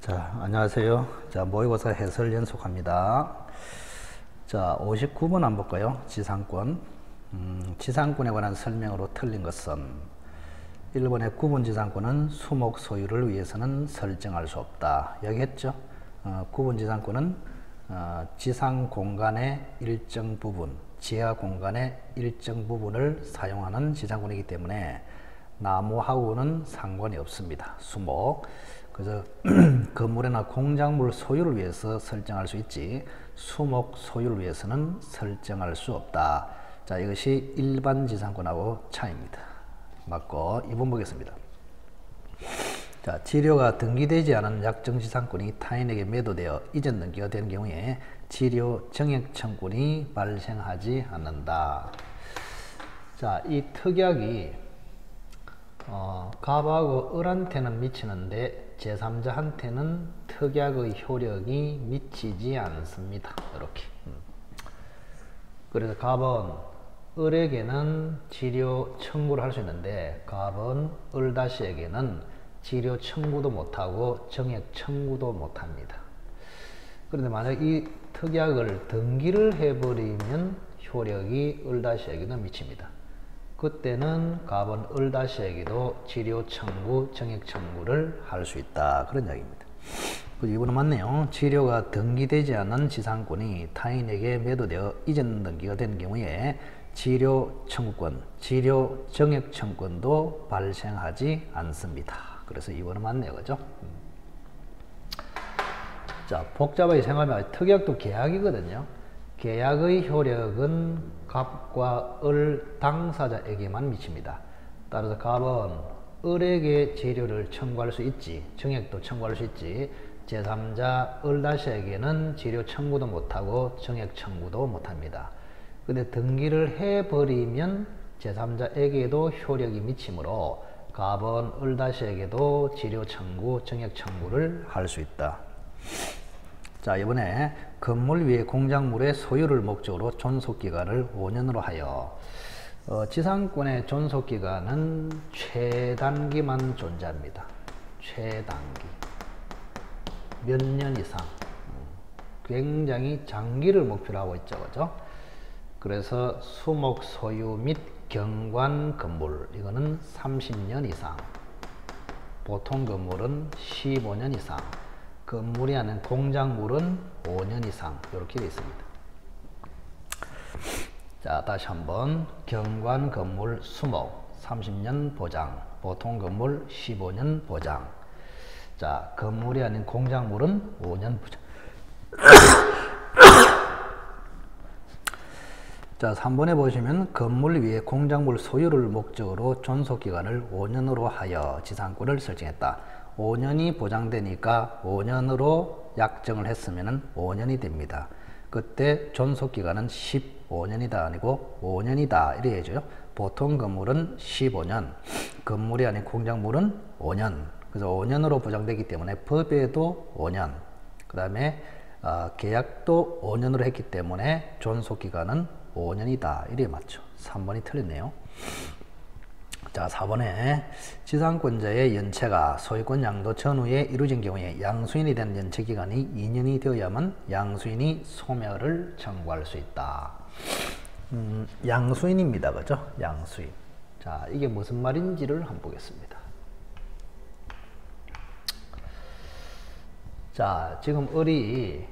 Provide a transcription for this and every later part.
자, 안녕하세요. 자, 모의고사 해설 연속합니다. 자, 59번 한번 볼까요? 지상권. 지상권에 관한 설명으로 틀린 것은 1번의 구분 지상권은 수목 소유를 위해서는 설정할 수 없다. 여기 했죠? 구분 지상권은 지상 공간의 일정 부분, 지하 공간의 일정 부분을 사용하는 지상권이기 때문에 나무하고는 상관이 없습니다. 수목. 그래서 건물이나 공작물 소유를 위해서 설정할 수 있지 수목 소유를 위해서는 설정할 수 없다. 자, 이것이 일반 지상권하고 차이입니다. 맞고 2번 보겠습니다. 자, 지료가 등기되지 않은 약정 지상권이 타인에게 매도되어 이전 등기가 된 경우에 지료 정액 청구권이 발생하지 않는다. 자, 이 특약이 갑하고 을한테는 미치는데 제3자한테는 특약의 효력이 미치지 않습니다. 이렇게. 그래서 갑은 을에게는 지료 청구를 할 수 있는데 갑은 을다시에게는 지료 청구도 못하고 정액 청구도 못합니다. 그런데 만약 이 특약을 등기를 해버리면 효력이 을다시에게는 미칩니다. 그때는 갑은 을다시에게도 지료 청구, 정액 청구를 할 수 있다. 그런 이야기입니다. 이번은 맞네요. 지료가 등기되지 않은 지상권이 타인에게 매도되어 이전 등기가 된 경우에 지료 청구권, 지료 정액 청구권도 발생하지 않습니다. 그래서 이번은 맞네요. 그죠? 자, 복잡하게 생각하면 특약도 계약이거든요. 계약의 효력은 갑과 을 당사자에게만 미칩니다. 따라서 갑은 을에게 재료를 청구할 수 있지, 정액도 청구할 수 있지, 제3자 을다시에게는 재료 청구도 못하고 정액 청구도 못합니다. 근데 등기를 해버리면 제3자에게도 효력이 미치므로 갑은 을다시에게도 재료 청구, 정액 청구를 할 수 있다. 자, 이번에 건물 위에 공작물의 소유를 목적으로 존속기간을 5년으로 하여 지상권의 존속기간은 최단기만 존재합니다. 최단기. 몇 년 이상. 굉장히 장기를 목표로 하고 있죠. 그죠? 그래서 수목 소유 및 경관 건물, 이거는 30년 이상. 보통 건물은 15년 이상. 건물이 아닌 공작물은 5년 이상 이렇게 되어 있습니다. 자, 다시 한번 경관 건물 수목 30년 보장, 보통 건물 15년 보장. 자, 건물이 아닌 공작물은 5년 보장. 자, 3번에 보시면 건물 위에 공작물 소유를 목적으로 존속기간을 5년으로 하여 지상권을 설정했다. 5년이 보장되니까 5년으로 약정을 했으면 5년이 됩니다. 그때 존속기간은 15년이다 아니고 5년이다 이래 해줘요. 보통 건물은 15년, 건물이 아닌 공작물은 5년. 그래서 5년으로 보장되기 때문에 법에도 5년, 그 다음에 계약도 5년으로 했기 때문에 존속기간은 5년이다 이래 맞죠. 3번이 틀렸네요. 자, 4번에 지상권자의 연체가 소유권 양도 전후에 이루어진 경우에 양수인이 된 연체기간이 2년이 되어야만 양수인이 소멸을 청구할 수 있다. 양수인입니다. 그죠? 양수인. 자, 이게 무슨 말인지를 한번 보겠습니다. 자, 지금 을이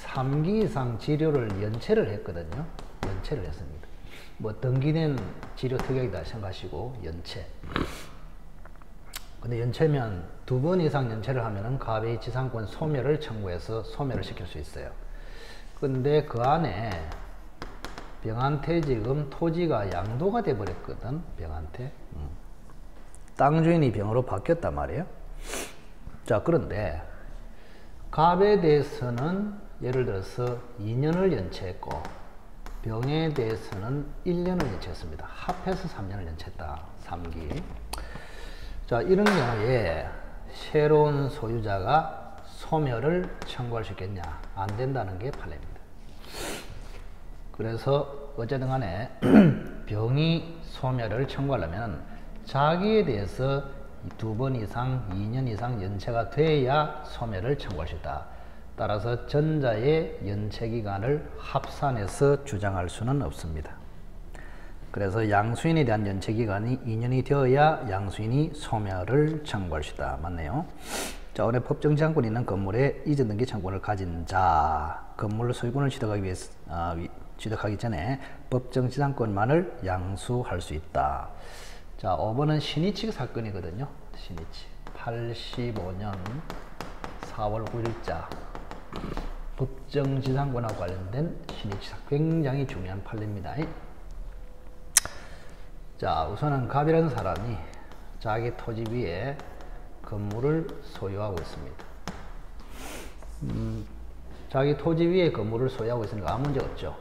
3기 이상 지료를 연체를 했거든요. 연체를 했습니다. 뭐 등기된 지료 특약이다 생각하시고 연체. 근데 연체면 2번 이상 연체를 하면은 갑이 지상권 소멸을 청구해서 소멸을 시킬 수 있어요. 근데 그 안에 병한테 지금 토지가 양도가 돼 버렸거든. 병한테. 땅 주인이 병으로 바뀌었단 말이에요. 자, 그런데 갑에 대해서는 예를 들어서 2년을 연체했고 병에 대해서는 1년을 연체했습니다. 합해서 3년을 연체했다. 3기. 자, 이런 경우에 새로운 소유자가 소멸을 청구할 수 있겠냐? 안 된다는 게 판례입니다. 그래서 어쨌든 간에 병이 소멸을 청구하려면 자기에 대해서 두 번 이상 2년 이상 연체가 돼야 소멸을 청구할 수 있다. 따라서 전자의 연체기간을 합산해서 주장할 수는 없습니다. 그래서 양수인에 대한 연체기간이 2년이 되어야 양수인이 소멸을 청구할 수 있다. 맞네요. 자, 오늘 법정지상권이 있는 건물에 이전 등기 청구권을 가진 자, 건물 소유권을 취득하기 전에 법정지상권만을 양수할 수 있다. 자, 5번은 신이칙 사건이거든요. 신이칙 85년 4월 9일자 법정지상권하고 관련된 신이칙 사건, 굉장히 중요한 판례입니다. 자, 우선은 갑이라는 사람이 자기 토지 위에 건물을 소유하고 있습니다. 자기 토지 위에 건물을 소유하고 있으니까 아무 문제 없죠.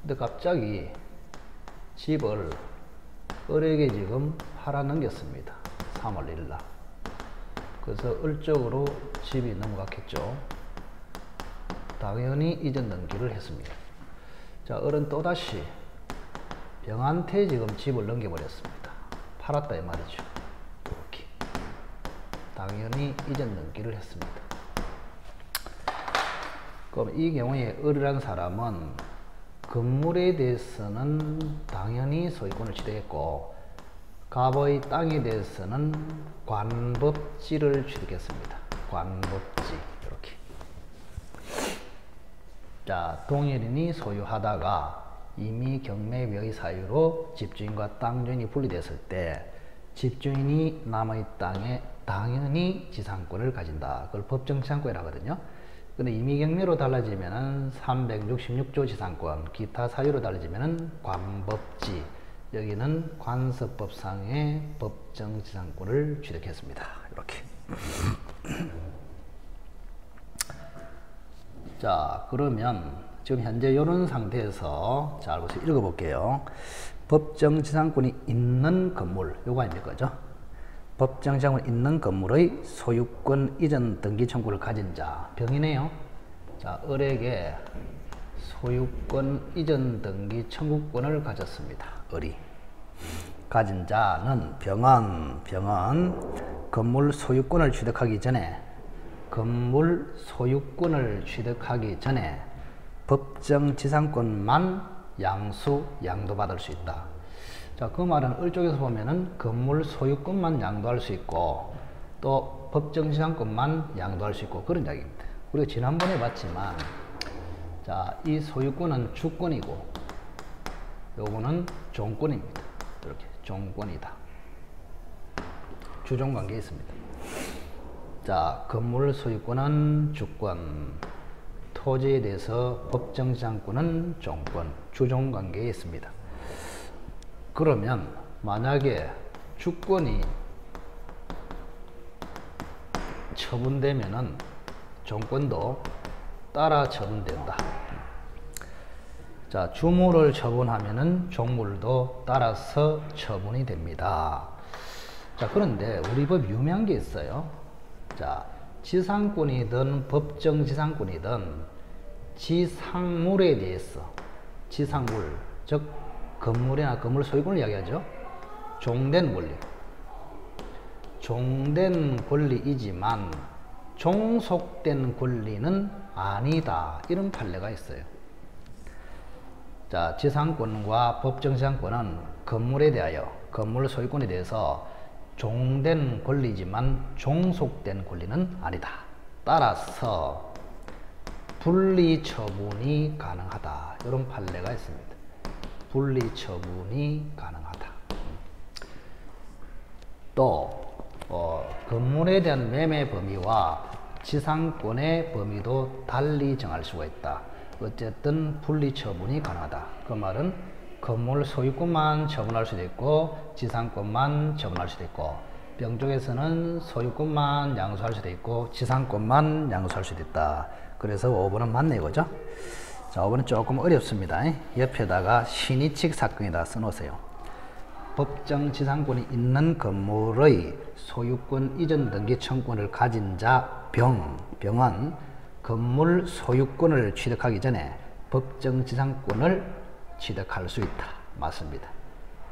근데 갑자기 집을 을에게 지금 팔아넘겼습니다. 3월 1일 날. 그래서 을적으로 집이 넘어갔겠죠. 당연히 이전 등기를 했습니다. 자, 을은 또다시 병한테 지금 집을 넘겨버렸습니다. 팔았다 이 말이죠. 이렇게. 당연히 이전 등기를 했습니다. 그럼 이 경우에 을이라는 사람은 건물에 대해서는 당연히 소유권을 취득했고 갑의 땅에 대해서는 관법지를 취득했습니다. 관법지 이렇게. 자, 동일인이 소유하다가 이미 경매명의 사유로 집주인과 땅주인이 분리됐을 때 집주인이 남의 땅에 당연히 지상권을 가진다. 그걸 법정지상권이라고 하거든요. 근데 임의경매로 달라지면은 366조 지상권, 기타 사유로 달라지면은 관법지, 여기는 관습법상의 법정지상권을 취득했습니다. 이렇게. 자, 그러면 지금 현재 이런 상태에서 자, 보세요. 읽어볼게요. 법정지상권이 있는 건물, 요거 아닙니까? 그죠? 법정지상권이 있는 건물의 소유권 이전 등기 청구를 가진 자, 병이네요. 자, 을에게 소유권 이전 등기 청구권을 가졌습니다. 을이. 가진 자는 병은 건물 소유권을 취득하기 전에 법정지상권만 양도받을 수 있다. 자, 그 말은 을 쪽에서 보면은 건물 소유권만 양도할 수 있고 또 법정지상권만 양도할 수 있고 그런 이야기입니다. 우리가 지난번에 봤지만 자, 이 소유권은 주권이고 요거는 종권입니다. 이렇게 종권이다. 주종관계에 있습니다. 자, 건물 소유권은 주권, 토지에 대해서 법정지상권은 종권, 주종관계에 있습니다. 그러면 만약에 주권이 처분되면은 종권도 따라 처분된다. 자, 주물을 처분하면은 종물도 따라서 처분이 됩니다. 자, 그런데 우리 법 유명한 게 있어요. 자, 지상권이든 법정지상권이든 지상물에 대해서, 지상물, 즉 건물이나 건물 소유권을 이야기하죠. 종된 권리. 종된 권리이지만 종속된 권리는 아니다. 이런 판례가 있어요. 자, 지상권과 법정지상권은 건물에 대하여, 건물 소유권에 대해서 종된 권리지만 종속된 권리는 아니다. 따라서 분리처분이 가능하다. 이런 판례가 있습니다. 분리처분이 가능하다. 또 건물에 대한 매매 범위와 지상권의 범위도 달리 정할 수가 있다. 어쨌든 분리처분이 가능하다. 그 말은 건물 소유권만 처분할 수도 있고 지상권만 처분할 수도 있고 병 쪽에서는 소유권만 양수할 수도 있고 지상권만 양수할 수도 있다. 그래서 5번은 맞네 이거죠. 자, 5번은 조금 어렵습니다. 옆에다가 신이칙 사건이다 써놓으세요. 법정지상권이 있는 건물의 소유권 이전 등기 청구권을 가진 자 병은 건물 소유권을 취득하기 전에 법정지상권을 취득할 수 있다. 맞습니다.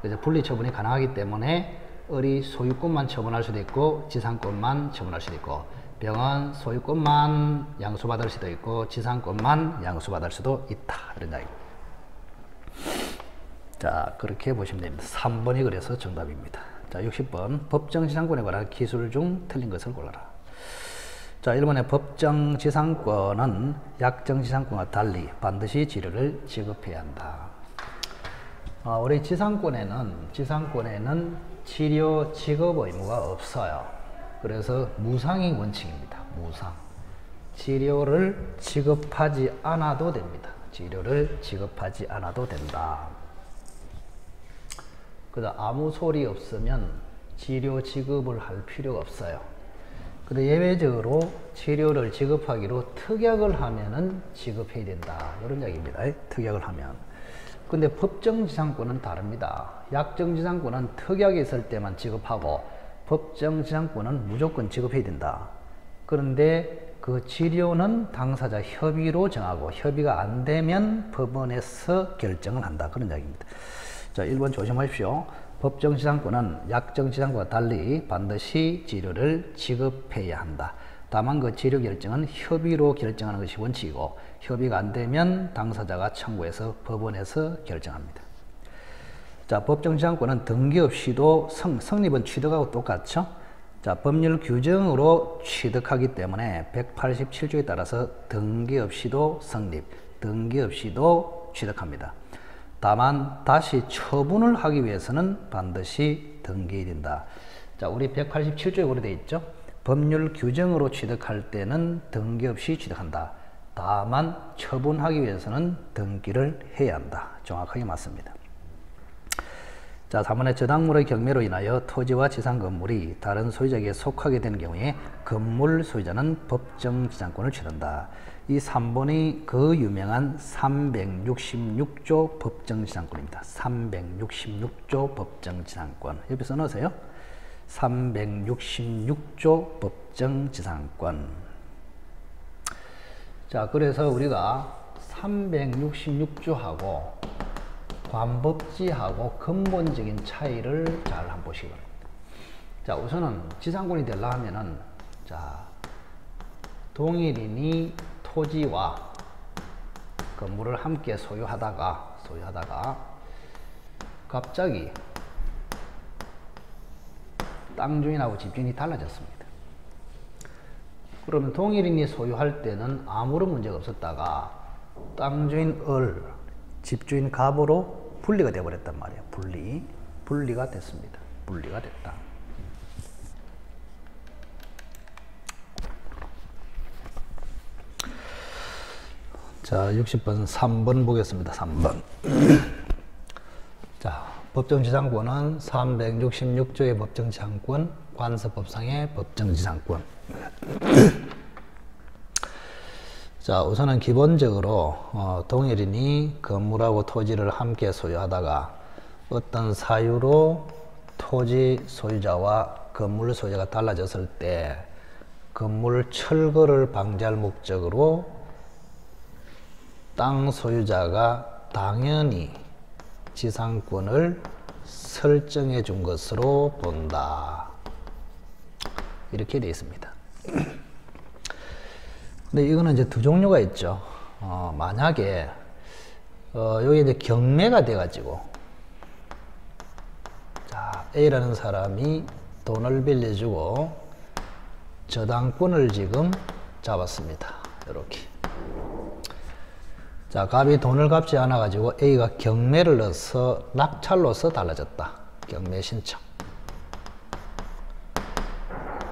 그래서 분리처분이 가능하기 때문에 을이 소유권만 처분할 수도 있고 지상권만 처분할 수도 있고, 병은 소유권만 양수받을 수도 있고 지상권만 양수받을 수도 있다, 이런 이야기입니다. 자, 그렇게 보시면 됩니다. 3번이 그래서 정답입니다. 자, 60번 법정지상권에 관한 기술 중 틀린 것을 골라라. 자, 1번의 법정지상권은 약정지상권과 달리 반드시 지료를 지급해야 한다. 우리 지상권에는 지료 지급 의무가 없어요. 그래서 무상이 원칙입니다. 무상. 지료를 지급하지 않아도 됩니다. 지료를 지급하지 않아도 된다. 그다음 아무 소리 없으면 지료 지급을 할 필요가 없어요. 근데 예외적으로 지료를 지급하기로 특약을 하면은 지급해야 된다, 이런 이야기입니다. 특약을 하면. 근데 법정지상권은 다릅니다. 약정지상권은 특약이 있을 때만 지급하고 법정지상권은 무조건 지급해야 된다. 그런데 그 지료는 당사자 협의로 정하고 협의가 안 되면 법원에서 결정을 한다, 그런 이야기입니다. 자, 1번 조심하십시오. 법정지상권은 약정지상권과 달리 반드시 지료를 지급해야 한다. 다만 그 지료 결정은 협의로 결정하는 것이 원칙이고 협의가 안 되면 당사자가 청구해서 법원에서 결정합니다. 자, 법정지상권은 등기 없이도 성립은 취득하고 똑같죠. 자, 법률 규정으로 취득하기 때문에 187조에 따라서 등기 없이도 성립, 등기 없이도 취득합니다. 다만 다시 처분을 하기 위해서는 반드시 등기해야 된다. 자, 우리 187조에 그렇게 되어 있죠. 법률 규정으로 취득할 때는 등기 없이 취득한다. 다만 처분하기 위해서는 등기를 해야 한다. 정확하게 맞습니다. 자, 3번의 저당물의 경매로 인하여 토지와 지상 건물이 다른 소유자에게 속하게 되는 경우에 건물 소유자는 법정지상권을 취한다. 이 3번이 그 유명한 366조 법정지상권입니다. 366조 법정지상권. 옆에 써놓으세요. 366조 법정지상권. 자, 그래서 우리가 366조하고 관법지하고 근본적인 차이를 잘 한번 보시기 바랍니다. 자, 우선은 지상권이 되려 하면은, 자, 동일인이 토지와 건물을 함께 소유하다가 갑자기 땅 주인하고 집주인이 달라졌습니다. 그러면 동일인이 소유할 때는 아무런 문제가 없었다가 땅 주인 을, 집주인 갑으로 분리가 되어버렸단 말이에요. 분리가 됐습니다. 분리가 됐다. 자, 60번 3번 보겠습니다. 3번. 자, 법정지상권은 366조의 법정지상권, 관서법상의 법정지상권. 자, 우선은 기본적으로 동일인이 건물하고 토지를 함께 소유하다가 어떤 사유로 토지 소유자와 건물 소유자가 달라졌을 때 건물 철거를 방지할 목적으로 땅 소유자가 당연히 지상권을 설정해 준 것으로 본다. 이렇게 되어 있습니다. 근데 이거는 이제 두 종류가 있죠. 만약에 여기 이제 경매가 돼가지고, 자, A라는 사람이 돈을 빌려주고 저당권을 지금 잡았습니다. 이렇게. 자, 갑이 돈을 갚지 않아 가지고 A가 경매를 넣어서 낙찰로서 달라졌다. 경매 신청.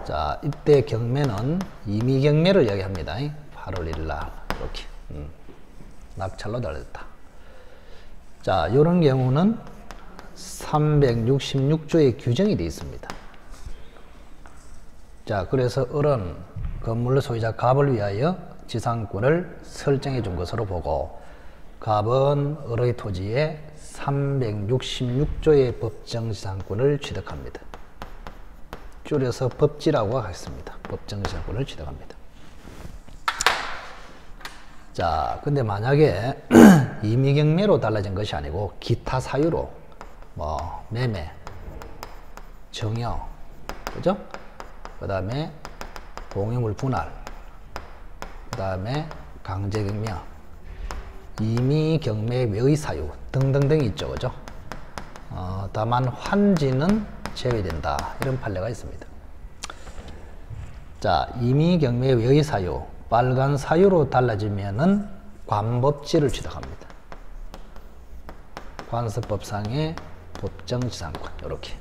자, 이때 경매는 임의경매를 이야기합니다. 8월 1일 날 이렇게 낙찰로 달라졌다. 자, 이런 경우는 366조의 규정이 되어 있습니다. 자, 그래서 을은 건물 소유자 갑을 위하여 지상권을 설정해 준 것으로 보고, 갑은 을의 토지에 366조의 법정지상권을 취득합니다. 줄여서 법지라고 하겠습니다. 법정지상권을 취득합니다. 자, 근데 만약에 임의경매로 달라진 것이 아니고 기타 사유로 매매, 정여, 그죠? 그 다음에 동의물 분할, 그 다음에 강제경명, 임의경매 외의 사유 등등등이 있죠, 그죠? 다만 환지는 제외된다, 이런 판례가 있습니다. 자, 임의경매 외의 사유, 빨간 사유로 달라지면은 관법지를 취득합니다. 관습법상의 법정지상권, 이렇게.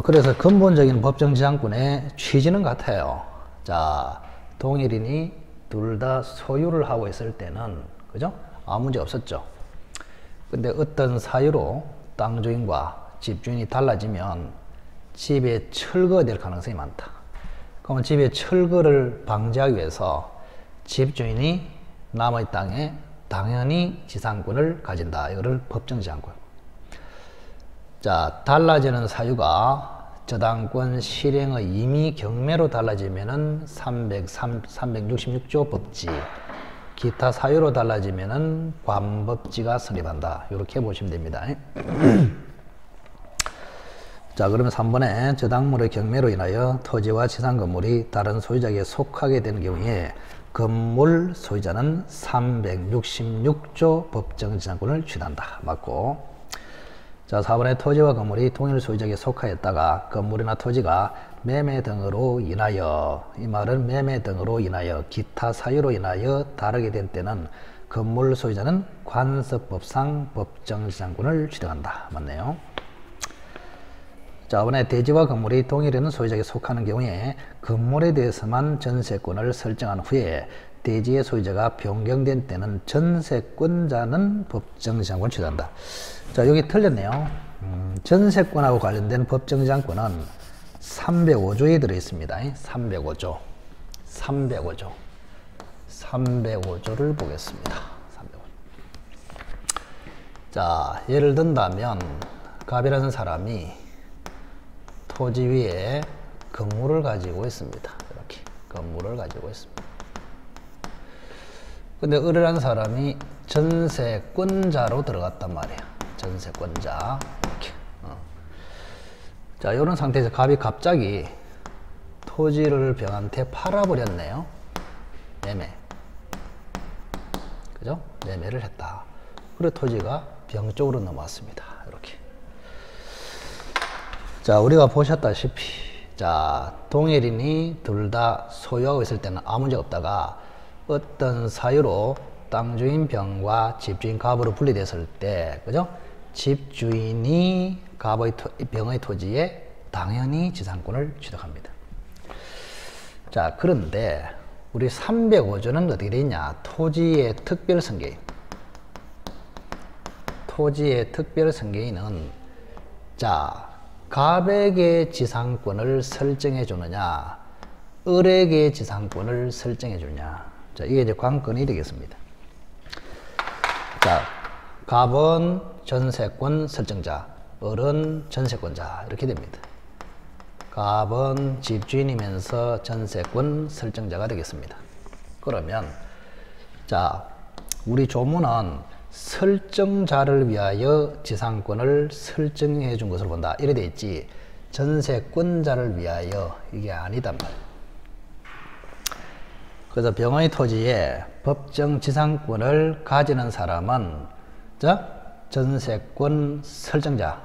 그래서 근본적인 법정지상권의 취지는 같아요. 자, 동일인이 둘 다 소유를 하고 있을 때는, 그죠? 아무 문제 없었죠. 근데 어떤 사유로 땅 주인과 집 주인이 달라지면 집에 철거가 될 가능성이 많다. 그러면 집에 철거를 방지하기 위해서 집 주인이 남의 땅에 당연히 지상권을 가진다. 이거를 법정지상권. 자, 달라지는 사유가 저당권 실행의 임의 경매로 달라지면은 366조 법지, 기타 사유로 달라지면은 관법지가 성립한다. 이렇게 보시면 됩니다. 자, 그러면 3번에 저당물의 경매로 인하여 토지와 지상 건물이 다른 소유자에게 속하게 되는 경우에 건물 소유자는 366조 법정지상권을 취한다. 맞고. 자, 4번에 토지와 건물이 동일 소유자에게 속하였다가 건물이나 토지가 매매 등으로 인하여, 이 말은 매매 등으로 인하여 기타 사유로 인하여 다르게 된 때는 건물 소유자는 관습법상 법정지상권을 취득한다. 맞네요. 자, 5번에 대지와 건물이 동일한 소유자에게 속하는 경우에 건물에 대해서만 전세권을 설정한 후에 대지의 소유자가 변경된 때는 전세권자는 법정지상권을 취득한다. 자, 여기 틀렸네요. 전세권하고 관련된 법정지상권은 305조에 들어있습니다. 305조. 305조를 보겠습니다. 305조. 자, 예를 든다면 갑이라는 사람이 토지 위에 건물을 가지고 있습니다. 이렇게 건물을 가지고 있습니다. 근데 을이라는 사람이 전세권자로 들어갔단 말이야. 전세권자. 이렇게. 자, 이런 상태에서 갑이 갑자기 토지를 병한테 팔아버렸네요. 매매. 그죠? 매매를 했다. 그래 토지가 병 쪽으로 넘어왔습니다. 이렇게. 자, 우리가 보셨다시피, 자, 동일인이 둘 다 소유하고 있을 때는 아무 문제 없다가 어떤 사유로 땅주인 병과 집주인 갑으로 분리됐을 때, 그죠? 집주인이 병의 토지에 당연히 지상권을 취득합니다. 자, 그런데 우리 305조는 어떻게 되어 있냐? 토지의 특별승계인. 토지의 특별승계인은, 자, 갑에게 지상권을 설정해 주느냐, 을에게 지상권을 설정해 주느냐. 자, 이게 이제 관건이 되겠습니다. 자, 갑은 전세권 설정자, 을은 전세권자, 이렇게 됩니다. 갑은 집주인이면서 전세권 설정자가 되겠습니다. 그러면, 자, 우리 조문은 설정자를 위하여 지상권을 설정해 준 것을 본다. 이래 돼 있지, 전세권자를 위하여, 이게 아니단 말이에요. 그래서 병의 토지에 법정 지상권을 가지는 사람은, 자, 전세권 설정자,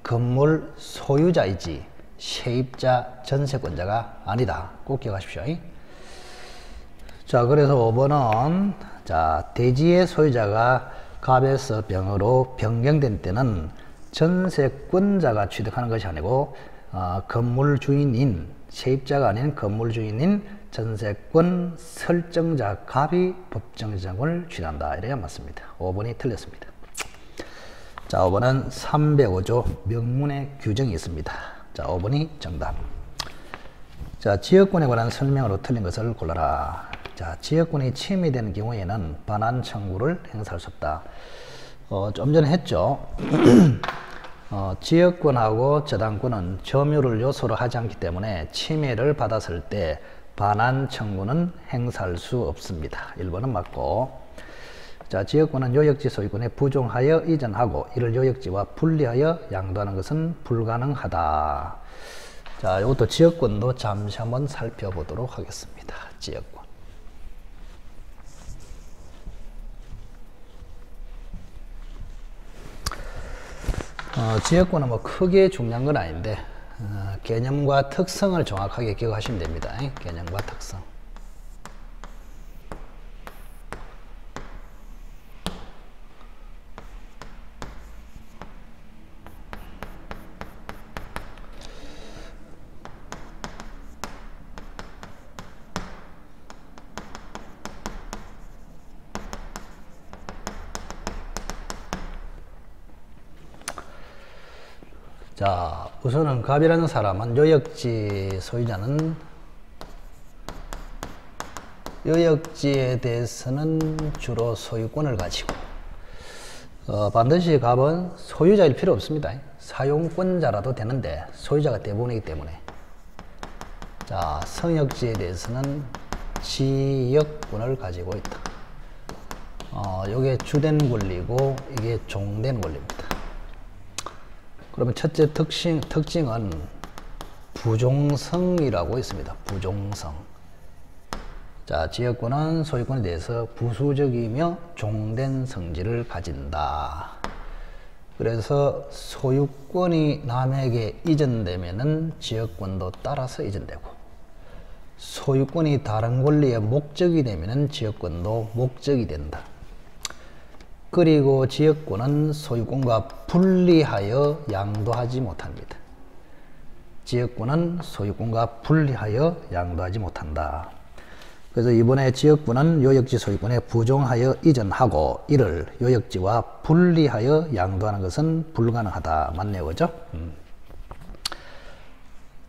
건물 소유자이지 세입자, 전세권자가 아니다. 꼭 기억하십시오. 자, 그래서 5번은, 자, 대지의 소유자가 갑에서 병으로 변경된 때는 전세권자가 취득하는 것이 아니고 건물 주인인, 세입자가 아닌 건물 주인인 전세권 설정자 갑이 법정지상권을 취득한다. 이래야 맞습니다. 5번이 틀렸습니다. 자, 5번은 305조 명문의 규정이 있습니다. 자, 5번이 정답. 자, 지역권에 관한 설명으로 틀린 것을 골라라. 자, 지역권이 침해되는 경우에는 반환 청구를 행사할 수 없다. 좀 전에 했죠. 지역권하고 저당권은 점유를 요소로 하지 않기 때문에 침해를 받았을 때 반환 청구는 행사할 수 없습니다. 1번은 맞고. 자, 지역권은 요역지 소유권에 부종하여 이전하고 이를 요역지와 분리하여 양도하는 것은 불가능하다. 자, 이것도 지역권도 잠시 한번 살펴보도록 하겠습니다. 지역권. 지역권은 뭐 크게 중요한 건 아닌데 개념과 특성을 정확하게 기억하시면 됩니다. 개념과 특성. 자, 우선은 갑이라는 사람은 요역지 소유자는 요역지에 대해서는 주로 소유권을 가지고 반드시 갑은 소유자일 필요 없습니다. 사용권자라도 되는데 소유자가 대부분이기 때문에 자, 성역지에 대해서는 지역권을 가지고 있다. 이게 주된 권리고 이게 종된 권리입니다. 그러면 첫째 특징은 부종성이라고 있습니다. 부종성. 자, 지역권은 소유권에 대해서 부수적이며 종된 성질을 가진다. 그래서 소유권이 남에게 이전되면은 지역권도 따라서 이전되고, 소유권이 다른 권리의 목적이 되면은 지역권도 목적이 된다. 그리고 지역권은 소유권과 분리하여 양도하지 못합니다. 지역권은 소유권과 분리하여 양도하지 못한다. 그래서 이번에 지역권은 요역지 소유권에 부종하여 이전하고 이를 요역지와 분리하여 양도하는 것은 불가능하다. 맞네요, 그죠?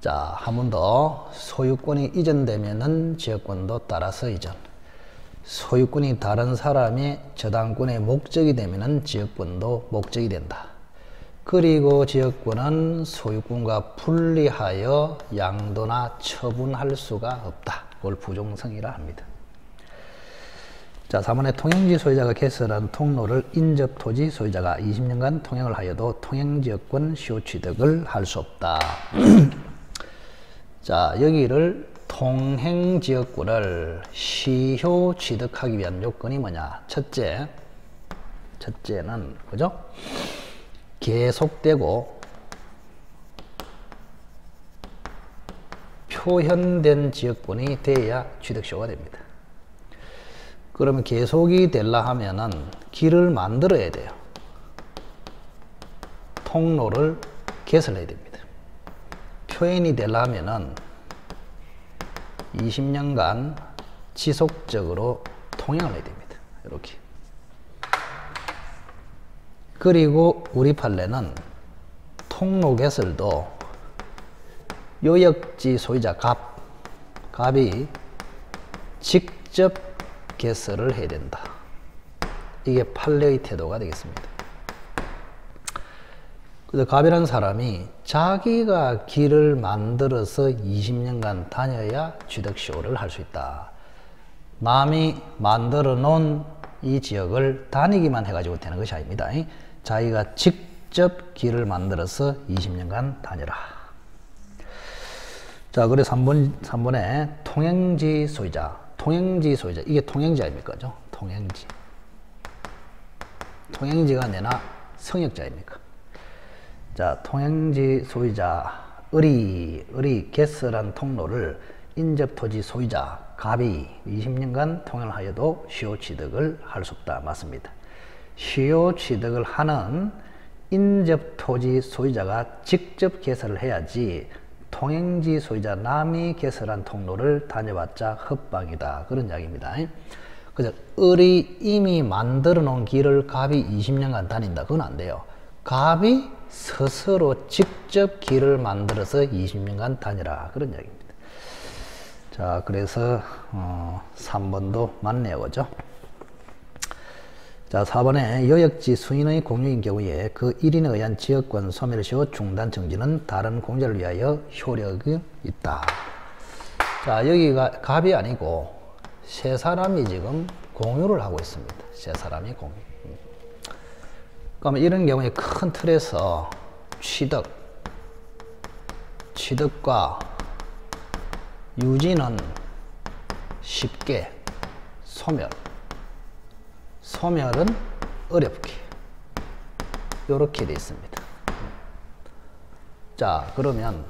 자, 한 번 더. 소유권이 이전되면은 지역권도 따라서 이전. 소유권이 다른 사람의 저당권의 목적이 되면은 지역권도 목적이 된다. 그리고 지역권은 소유권과 분리하여 양도나 처분할 수가 없다. 그걸 부종성이라 합니다. 자, 4번에 통행지 소유자가 개설한 통로를 인접토지 소유자가 20년간 통행을 하여도 통행지역권 시효취득을 할 수 없다. 자, 여기를 통행지역권을 시효 취득하기 위한 요건이 뭐냐? 첫째는 그죠? 계속되고 표현된 지역권이 돼야 취득시효가 됩니다. 그러면 계속이 되려 하면은 길을 만들어야 돼요. 통로를 개설해야 됩니다. 표현이 되려 하면은 20년간 지속적으로 통행을 해야 됩니다. 이렇게. 그리고 우리 판례는 통로 개설도 요역지 소유자 갑이 직접 개설을 해야 된다. 이게 판례의 태도가 되겠습니다. 그래서 갑이라는 사람이 자기가 길을 만들어서 20년간 다녀야 취득시효를 할 수 있다. 남이 만들어 놓은 이 지역을 다니기만 해가지고 되는 것이 아닙니다. 자기가 직접 길을 만들어서 20년간 다녀라. 자, 그래서 3번에 통행지 소유자. 이게 통행지 아닙니까? 통행지가 내나 성역자입니까? 자, 통행지 소유자 을이 개설한 통로를 인접토지 소유자 갑이 20년간 통행을 하여도 시효 취득을 할 수 없다. 맞습니다. 시효 취득을 하는 인접토지 소유자가 직접 개설을 해야지 통행지 소유자 남이 개설한 통로를 다녀봤자 헛방이다. 그런 이야기입니다. 그래서 을이 이미 만들어 놓은 길을 갑이 20년간 다닌다. 그건 안 돼요. 갑이 스스로 직접 길을 만들어서 20년간 다니라. 그런 이야기입니다. 자, 그래서 3번도 맞네요. 그죠? 자, 4번에 요역지 수인의 공유인 경우에 그 1인에 의한 지역권 소멸시효 중단 정지는 다른 공자를 위하여 효력이 있다. 자, 여기가 갑이 아니고 세 사람이 지금 공유를 하고 있습니다. 세 사람이 공유. 그러면 이런 경우에 큰 틀에서 취득과 유지는 쉽게, 소멸은 어렵게, 이렇게 되어 있습니다. 자, 그러면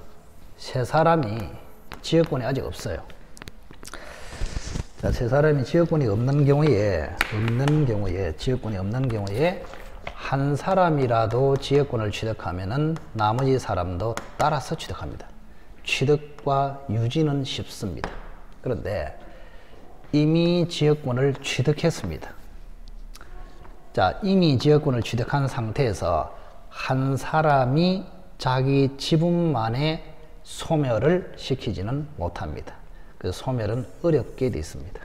세 사람이 지역권이 아직 없어요. 자, 세 사람이 지역권이 없는 경우에 지역권이 없는 경우에 한 사람이라도 지역권을 취득하면은 나머지 사람도 따라서 취득합니다. 취득과 유지는 쉽습니다. 그런데 이미 지역권을 취득했습니다. 자, 이미 지역권을 취득한 상태에서 한 사람이 자기 지분만의 소멸을 시키지는 못합니다. 그래서 소멸은 어렵게 되어 있습니다.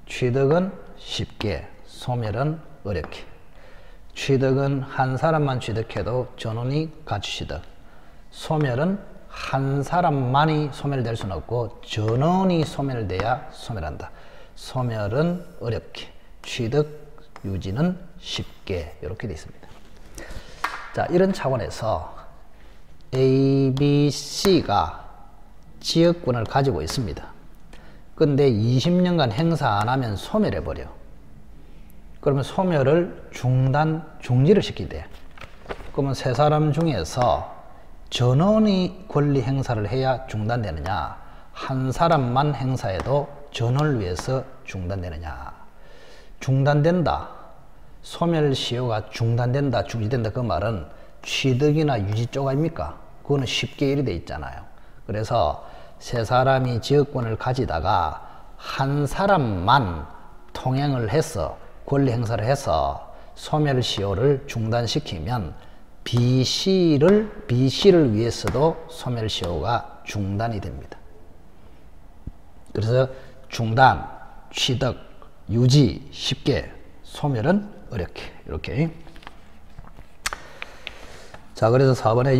취득은 쉽게, 소멸은 어렵게. 취득은 한 사람만 취득해도 전원이 같이 취득. 소멸은 한 사람만이 소멸될 수는 없고 전원이 소멸돼야 소멸한다. 소멸은 어렵게, 취득, 유지는 쉽게, 이렇게 되어 있습니다. 자, 이런 차원에서 A, B, C가 지역권을 가지고 있습니다. 근데 20년간 행사 안 하면 소멸해버려. 그러면 소멸을 중지를 시키대. 그러면 세 사람 중에서 전원이 권리 행사를 해야 중단되느냐, 한 사람만 행사해도 전원을 위해서 중단되느냐. 중단된다, 소멸시효가 중단된다, 중지된다, 그 말은 취득이나 유지 쪽 아닙니까? 그거는 쉽게 일이 돼 있잖아요. 그래서 세 사람이 지역권을 가지다가 한 사람만 통행을 해서 권리 행사를 해서 소멸시효를 중단시키면 BC를 위해서도 소멸시효가 중단이 됩니다. 그래서 중단, 취득, 유지 쉽게, 소멸은 어렵게, 이렇게. 자, 그래서 4번에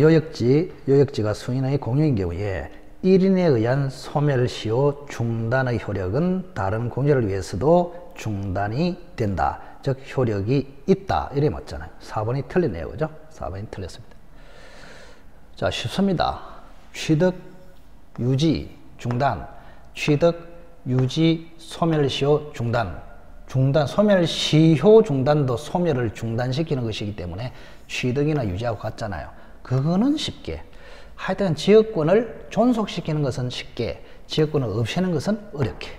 요역지가 수인의 공유인 경우에 1인에 의한 소멸시효 중단의 효력은 다른 공유를 위해서도 중단이 된다. 즉 효력이 있다, 이래 맞잖아요. 4번이 틀리네요, 그죠? 4번이 틀렸습니다. 자, 쉽습니다. 취득, 유지, 중단. 취득, 유지, 소멸시효 중단. 소멸시효 중단도 소멸을 중단시키는 것이기 때문에 취득이나 유지하고 같잖아요. 그거는 쉽게. 하여튼 지역권을 존속시키는 것은 쉽게, 지역권을 없애는 것은 어렵게.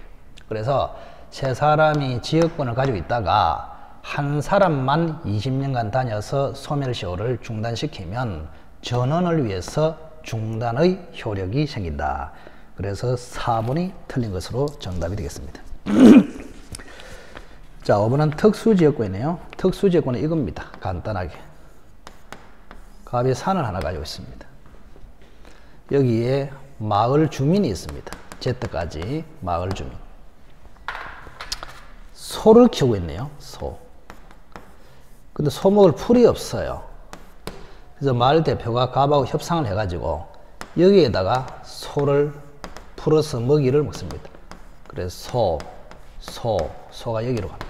그래서 세 사람이 지역권을 가지고 있다가 한 사람만 20년간 다녀서 소멸시효를 중단시키면 전원을 위해서 중단의 효력이 생긴다. 그래서 4번이 틀린 것으로 정답이 되겠습니다. 자, 5번은 특수지역권이네요. 특수지역권은 이겁니다. 간단하게. 갑이 산을 하나 가지고 있습니다. 여기에 마을 주민이 있습니다. Z까지 마을 주민. 소를 키우고 있네요. 소. 근데 소 먹을 풀이 없어요. 그래서 마을 대표가 갑하고 협상을 해가지고 여기에다가 소를 풀어서 먹이를 먹습니다. 그래서 소가 여기로 갑니다.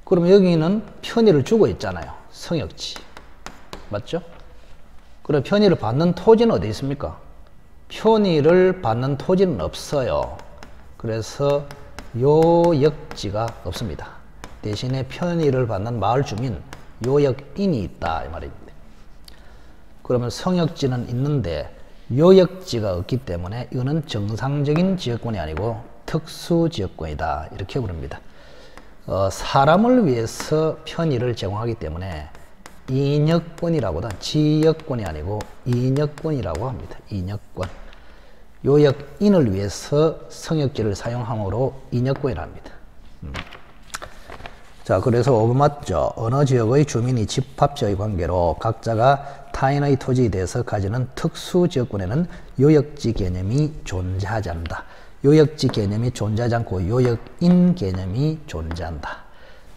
그럼 여기는 편의를 주고 있잖아요. 성역지. 맞죠? 그럼 편의를 받는 토지는 어디 있습니까? 편의를 받는 토지는 없어요. 그래서 요역지가 없습니다. 대신에 편의를 받는 마을 주민, 요역인이 있다, 이 말입니다. 그러면 성역지는 있는데 요역지가 없기 때문에 이거는 정상적인 지역권이 아니고 특수지역권이다, 이렇게 부릅니다. 사람을 위해서 편의를 제공하기 때문에 인역권이라고도, 지역권이 아니고 인역권이라고 합니다. 인역권. 요역인을 위해서 성역지를 사용함으로 인역권이랍니다. 자, 그래서 5번 맞죠? 어느 지역의 주민이 집합지의 관계로 각자가 타인의 토지에 대해서 가지는 특수지역권에는 요역지 개념이 존재하지 않는다. 요역지 개념이 존재하지 않고 요역인 개념이 존재한다.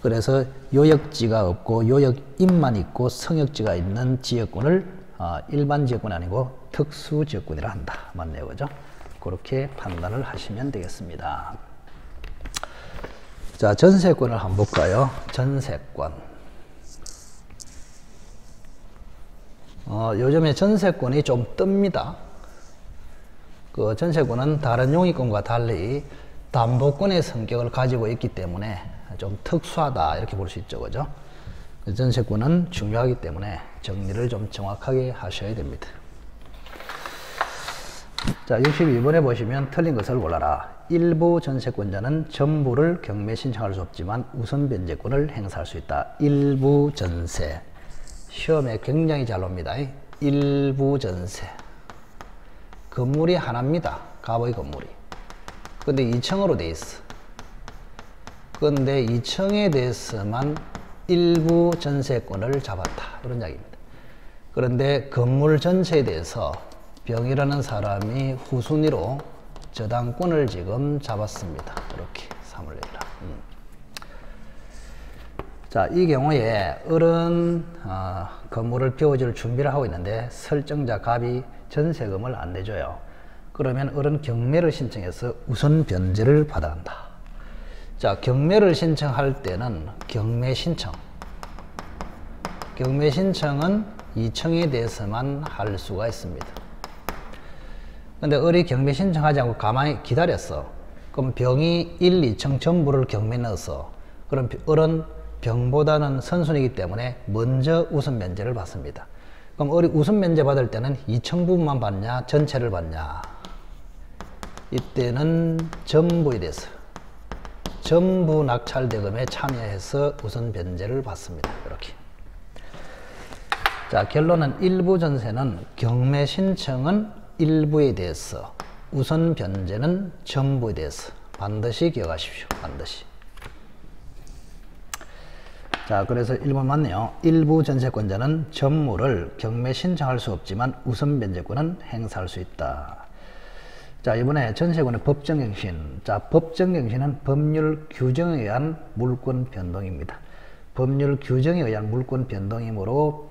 그래서 요역지가 없고 요역인만 있고 성역지가 있는 지역권을 일반 지역권이 아니고 특수지역권이라 한다. 맞네요, 그죠? 그렇게 판단을 하시면 되겠습니다. 자, 전세권을 한번 볼까요? 전세권. 요즘에 전세권이 좀 뜹니다. 그 전세권은 다른 용의권과 달리 담보권의 성격을 가지고 있기 때문에 좀 특수하다 이렇게 볼 수 있죠, 그죠? 전세권은 중요하기 때문에 정리를 좀 정확하게 하셔야 됩니다. 자, 62번에 보시면 틀린 것을 골라라. 일부 전세권자는 전부를 경매 신청할 수 없지만 우선 변제권을 행사할 수 있다. 일부 전세. 시험에 굉장히 잘 옵니다. 일부 전세. 건물이 하나입니다. 가보이 건물이. 근데 2층으로 돼 있어. 근데 2층에 대해서만 일부 전세권을 잡았다. 이런 이야기입니다. 그런데 건물 전체에 대해서 병이라는 사람이 후순위로 저당권을 지금 잡았습니다. 이렇게 3월 1일. 자, 이 경우에 을은 건물을 비워줄 준비를 하고 있는데 설정자 갑이 전세금을 안 내줘요. 그러면 을은 경매를 신청해서 우선 변제를 받아간다. 자, 경매를 신청할 때는 경매 신청은 2층에 대해서만 할 수가 있습니다. 근데 을이 경매 신청하지 않고 가만히 기다렸어. 그럼 병이 1, 2층 전부를 경매에 넣었어. 그럼 을은 병보다는 선순위이기 때문에 먼저 우선 면제를 받습니다. 그럼 을이 우선 면제 받을 때는 2층 부분만 받냐, 전체를 받냐? 이때는 전부에 대해서 전부 낙찰대금에 참여해서 우선 변제를 받습니다. 이렇게. 자, 결론은 일부 전세는 경매 신청은 일부에 대해서, 우선 변제는 전부에 대해서 반드시 기억하십시오. 반드시. 자, 그래서 1번 맞네요. 일부 전세권자는 전무를 경매 신청할 수 없지만 우선 변제권은 행사할 수 있다. 자, 이번에 전세권의 법정갱신. 자, 법정갱신은 법률 규정에 의한 물권 변동입니다. 법률 규정에 의한 물권 변동이므로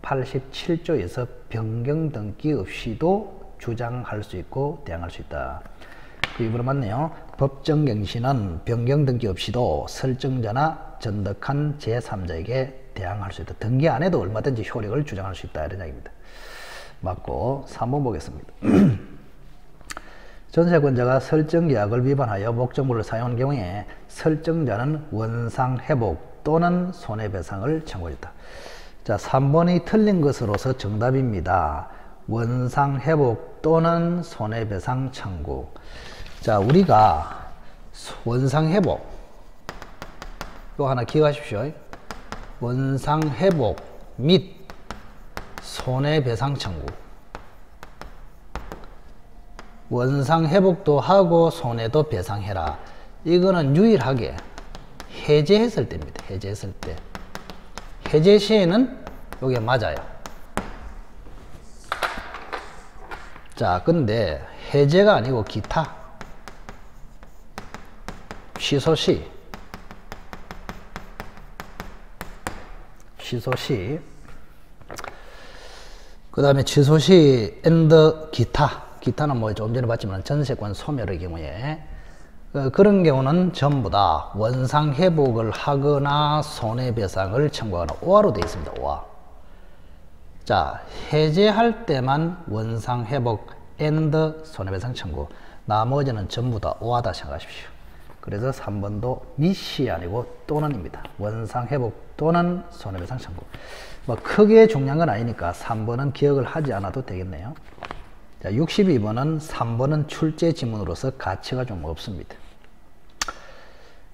187조에서 변경 등기 없이도 주장할 수 있고 대항할 수 있다. 그 입으로 맞네요. 법정갱신은 변경 등기 없이도 설정자나 전득한 제3자에게 대항할 수 있다. 등기 안 해도 얼마든지 효력을 주장할 수 있다. 이런 이야기입니다. 맞고 3번 보겠습니다. 전세권자가 설정계약을 위반하여 목적물을 사용한 경우에 설정자는 원상회복 또는 손해배상을 청구했다. 자, 3번이 틀린 것으로서 정답입니다. 원상회복 또는 손해배상 청구. 자, 우리가 원상회복 이거 하나 기억하십시오. 원상회복 및 손해배상 청구. 원상회복도 하고 손해도 배상해라. 이거는 유일하게 해제했을 때입니다. 해제했을 때. 해제 시에는 이게 맞아요. 자, 근데 해제가 아니고 기타. 취소시. 취소시. 그 다음에 취소시 앤더 기타. 기타는 뭐 좀 전에 봤지만 전세권 소멸의 경우에 그런 경우는 전부 다 원상회복을 하거나 손해배상을 청구하거나 오화로 되어 있습니다. 오화. 자, 해제할 때만 원상회복 앤더 손해배상 청구. 나머지는 전부 다 오화다 생각하십시오. 그래서 3번도 밋이 아니고 또는입니다. 원상회복 또는 손해배상 청구. 뭐 크게 중요한 건 아니니까 3번은 기억을 하지 않아도 되겠네요. 자, 62번은 3번은 출제 지문으로서 가치가 좀 없습니다.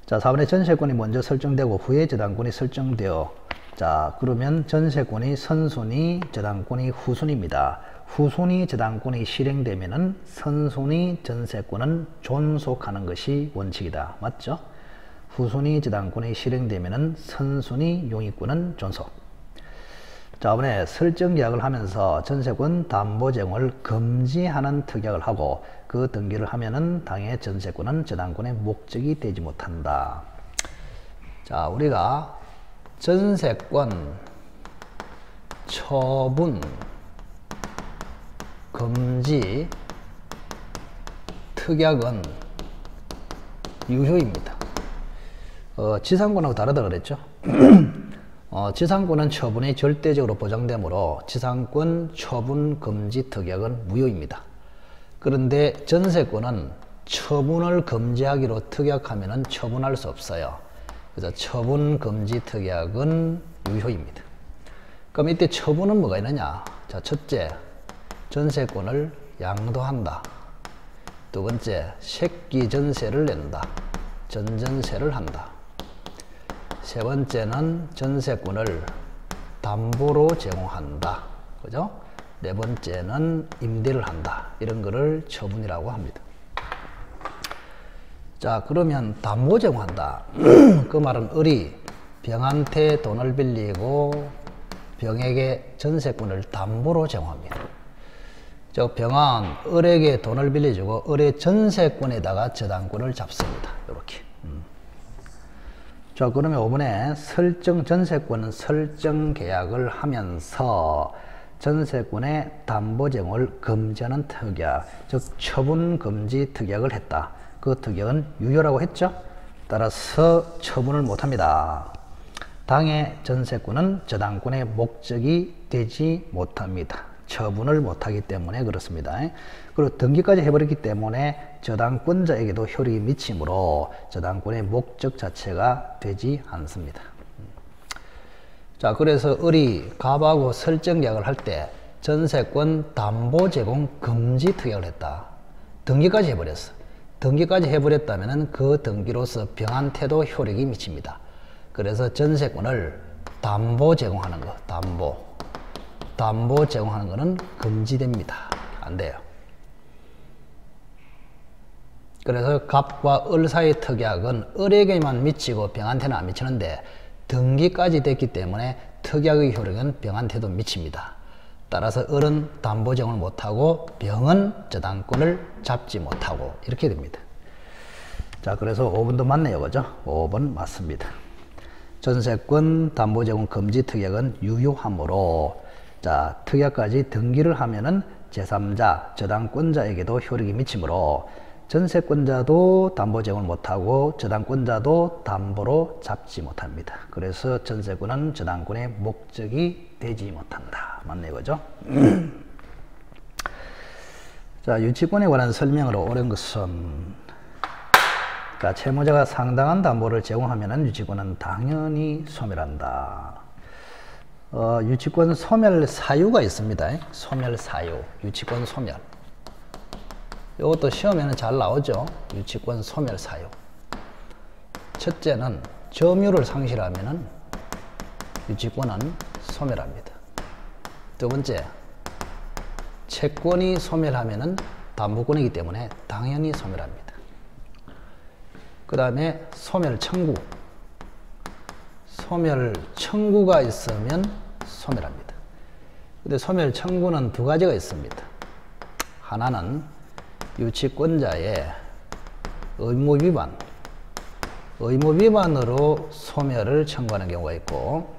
자, 4번에 전세권이 먼저 설정되고 후에 저당권이 설정되어, 자, 그러면 전세권이 선순위, 저당권이 후순위입니다. 후순위 저당권이 실행되면은 선순위 전세권은 존속하는 것이 원칙이다. 맞죠? 후순위 저당권이 실행되면은 선순위 용의권은 존속. 자, 이번에 설정계약을 하면서 전세권 담보 제공을 금지하는 특약을 하고 그 등기를 하면은 당해 전세권은 저당권의 목적이 되지 못한다. 자, 우리가 전세권 처분 금지 특약은 유효입니다. 지상권하고 다르다 그랬죠. 지상권은 처분이 절대적으로 보장되므로 지상권 처분 금지 특약은 무효입니다. 그런데 전세권은 처분을 금지하기로 특약하면 처분할 수 없어요. 그래서 처분 금지 특약은 유효입니다. 그럼 이때 처분은 뭐가 있느냐? 자, 첫째, 전세권을 양도한다. 두 번째, 새끼 전세를 낸다. 전전세를 한다. 세 번째는 전세권을 담보로 제공한다. 그죠? 네 번째는 임대를 한다. 이런 거를 처분이라고 합니다. 자, 그러면 담보 제공한다. 그 말은 을이 병한테 돈을 빌리고 병에게 전세권을 담보로 제공합니다. 즉 병은 을에게 돈을 빌려주고 을의 전세권에다가 저당권을 잡습니다. 이렇게. 자, 그러면 5번에 전세권은 설정 계약을 하면서 전세권의 담보 제공을 금지하는 특약, 즉 처분 금지 특약을 했다. 그 특약은 유효라고 했죠. 따라서 처분을 못합니다. 당해 전세권은 저당권의 목적이 되지 못합니다. 처분을 못하기 때문에 그렇습니다. 그리고 등기까지 해버렸기 때문에 저당권자에게도 효력이 미치므로 저당권의 목적 자체가 되지 않습니다. 자, 그래서 을이 갑하고 설정 계약을 할 때 전세권 담보 제공 금지 특약을 했다. 등기까지 해버렸어. 등기까지 해버렸다면 그 등기로서 병한테도 효력이 미칩니다. 그래서 전세권을 담보 제공하는 거, 담보 제공하는 것은 금지됩니다. 안 돼요. 그래서 갑과 을 사이의 특약은 을에게만 미치고 병한테는 안 미치는데 등기까지 됐기 때문에 특약의 효력은 병한테도 미칩니다. 따라서 을은 담보 제공을 못하고 병은 저당권을 잡지 못하고 이렇게 됩니다. 자, 그래서 5번도 맞네요. 그죠? 5번 맞습니다. 전세권 담보 제공 금지 특약은 유효하므로 자, 특약까지 등기를 하면은 제3자, 저당권자에게도 효력이 미치므로 전세권자도 담보 제공을 못하고 저당권자도 담보로 잡지 못합니다. 그래서 전세권은 저당권의 목적이 되지 못한다. 맞네, 그죠? 자, 유치권에 관한 설명으로 옳은 것은 자, 채무자가 상당한 담보를 제공하면 유치권은 당연히 소멸한다. 유치권 소멸 사유가 있습니다. 소멸 사유, 유치권 소멸. 이것도 시험에는 잘 나오죠. 유치권 소멸 사유. 첫째는 점유를 상실하면 유치권은 소멸합니다. 두 번째, 채권이 소멸하면 담보권이기 때문에 당연히 소멸합니다. 그 다음에 소멸 청구. 소멸 청구가 있으면 소멸합니다. 근데 소멸 청구는 두 가지가 있습니다. 하나는 유치권자의 의무 위반으로 소멸을 청구하는 경우가 있고,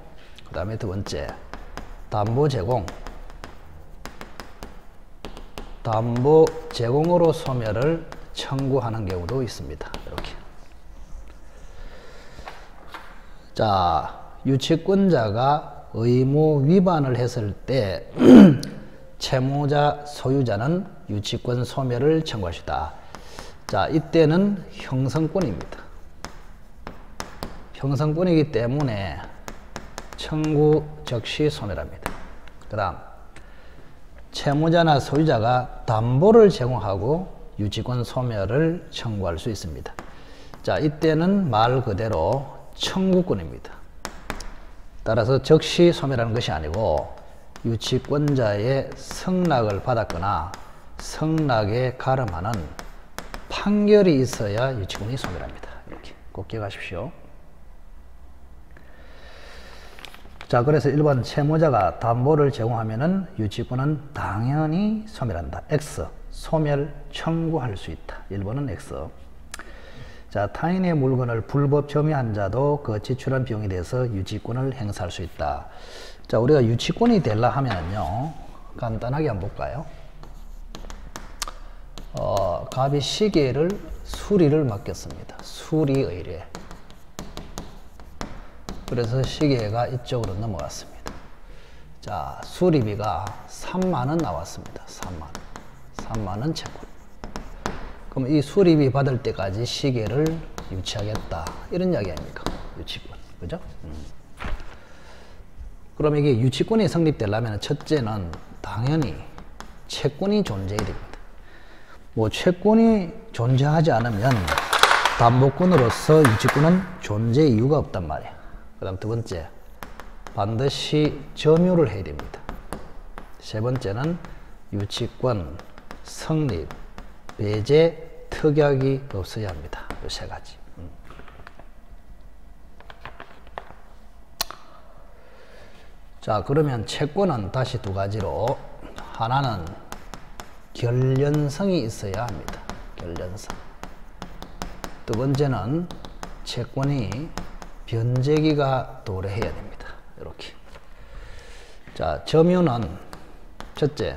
그 다음에 두 번째, 담보 제공으로 소멸을 청구하는 경우도 있습니다. 이렇게. 자, 유치권자가 의무 위반을 했을 때 채무자 소유자는 유치권 소멸을 청구할 수 있다. 자, 이때는 형성권입니다. 형성권이기 때문에 청구 즉시 소멸합니다. 그 다음, 채무자나 소유자가 담보를 제공하고 유치권 소멸을 청구할 수 있습니다. 자, 이때는 말 그대로 청구권입니다. 따라서 즉시 소멸하는 것이 아니고 유치권자의 승낙을 받았거나 승낙에 가름하는 판결이 있어야 유치권이 소멸합니다. 이렇게 꼭 기억하십시오. 자, 그래서 1번 채무자가 담보를 제공하면은 유치권은 당연히 소멸한다. X. 소멸 청구할 수 있다. 1번은 X. 자, 타인의 물건을 불법 점유한 자도 그 지출한 비용에 대해서 유치권을 행사할 수 있다. 자, 우리가 유치권이 되려 하면은요, 간단하게 한번 볼까요? 갑이 시계를 수리를 맡겼습니다. 수리 의뢰. 그래서 시계가 이쪽으로 넘어갔습니다. 자, 수리비가 3만원 나왔습니다. 3만원 채권. 그럼 이 수리비 받을 때까지 시계를 유치하겠다, 이런 이야기 아닙니까? 유치권, 그죠? 그럼 이게 유치권이 성립되려면 첫째는 당연히 채권이 존재해야 됩니다. 뭐 채권이 존재하지 않으면 담보권으로서 유치권은 존재 이유가 없단 말이에요. 그 다음 두 번째, 반드시 점유를 해야 됩니다. 세 번째는 유치권, 성립, 배제, 특약이 없어야 합니다. 이 세 가지. 자, 그러면 채권은 다시 두 가지로, 하나는 결련성이 있어야 합니다. 결련성. 두 번째는 채권이 변제기가 도래해야 됩니다. 이렇게. 자, 점유는 첫째,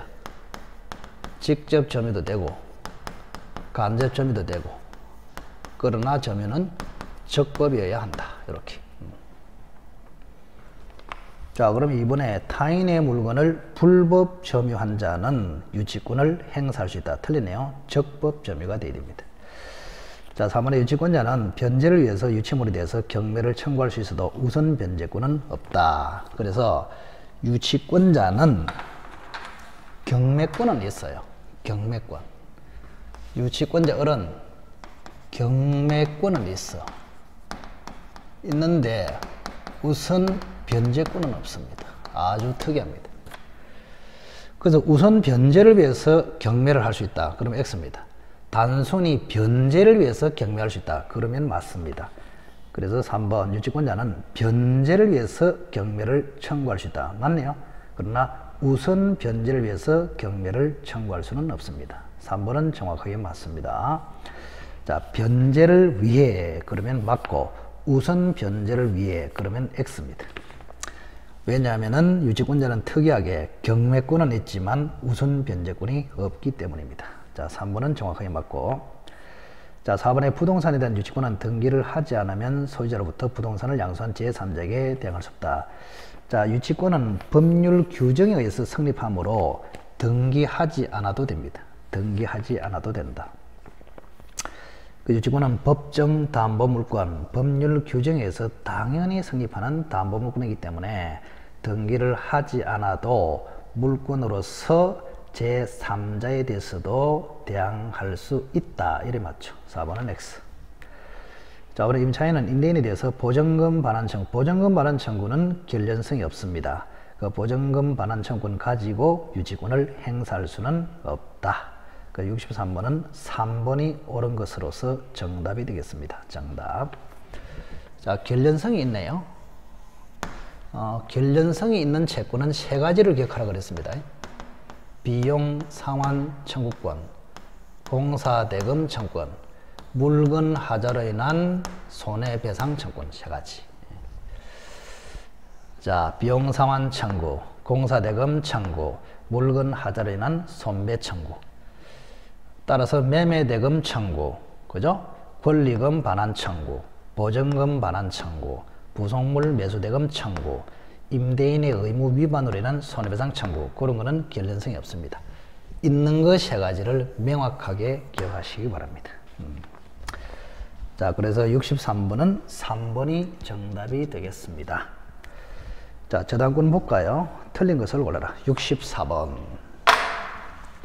직접 점유도 되고 간접 점유도 되고, 그러나 점유는 적법이어야 한다. 이렇게. 자, 그럼 이번에 타인의 물건을 불법 점유한 자는 유치권을 행사할 수 있다. 틀리네요. 적법 점유가 되어야 됩니다. 자, 3번의 유치권자는 변제를 위해서 유치물에 대해서 경매를 청구할 수 있어도 우선 변제권은 없다. 그래서 유치권자는 경매권은 있어요. 경매권. 유치권자 을은 경매권은 있어. 있는데 우선 변제권은 없습니다. 아주 특이합니다. 그래서 우선 변제를 위해서 경매를 할 수 있다. 그러면 X입니다. 단순히 변제를 위해서 경매할 수 있다. 그러면 맞습니다. 그래서 3번 유치권자는 변제를 위해서 경매를 청구할 수 있다. 맞네요. 그러나 우선 변제를 위해서 경매를 청구할 수는 없습니다. 3번은 정확하게 맞습니다. 자, 변제를 위해 그러면 맞고, 우선 변제를 위해 그러면 X입니다. 왜냐하면 유치권자는 특이하게 경매권은 있지만 우선 변제권이 없기 때문입니다. 자, 3번은 정확하게 맞고, 자, 4번에 부동산에 대한 유치권은 등기를 하지 않으면 소유자로부터 부동산을 양수한 제3자에게 대항할 수 없다. 자, 유치권은 법률 규정에 의해서 성립하므로 등기하지 않아도 됩니다. 등기하지 않아도 된다. 그 유치권은 법정 담보물권, 법률 규정에 의해서 당연히 성립하는 담보물권이기 때문에 등기를 하지 않아도 물권으로서 제3자에 대해서도 대항할 수 있다. 이래 맞죠. 4번은 X. 자, 우리 임차인은 임대인에 대해서 보증금 반환 청구. 보증금 반환 청구는 결련성이 없습니다. 그 보증금 반환 청구권 가지고 유치권을 행사할 수는 없다. 그 63번은 3번이 옳은 것으로서 정답이 되겠습니다. 정답. 자, 결련성이 있네요. 결련성이 있는 채권은 세 가지를 기억하라 그랬습니다. 비용 상환 청구권, 공사대금 청구권, 물건 하자로 인한 손해배상 청구권 세 가지. 자, 비용 상환 청구, 공사대금 청구, 물건 하자로 인한 손배 청구. 따라서 매매대금 청구, 그죠? 권리금 반환 청구, 보증금 반환 청구, 부속물 매수대금 청구, 임대인의 의무 위반으로 인한 손해배상 청구, 그런 거는 결련성이 없습니다. 있는 거 세 가지를 명확하게 기억하시기 바랍니다. 자, 그래서 63번은 3번이 정답이 되겠습니다. 자, 저당권 볼까요? 틀린 것을 골라라. 64번.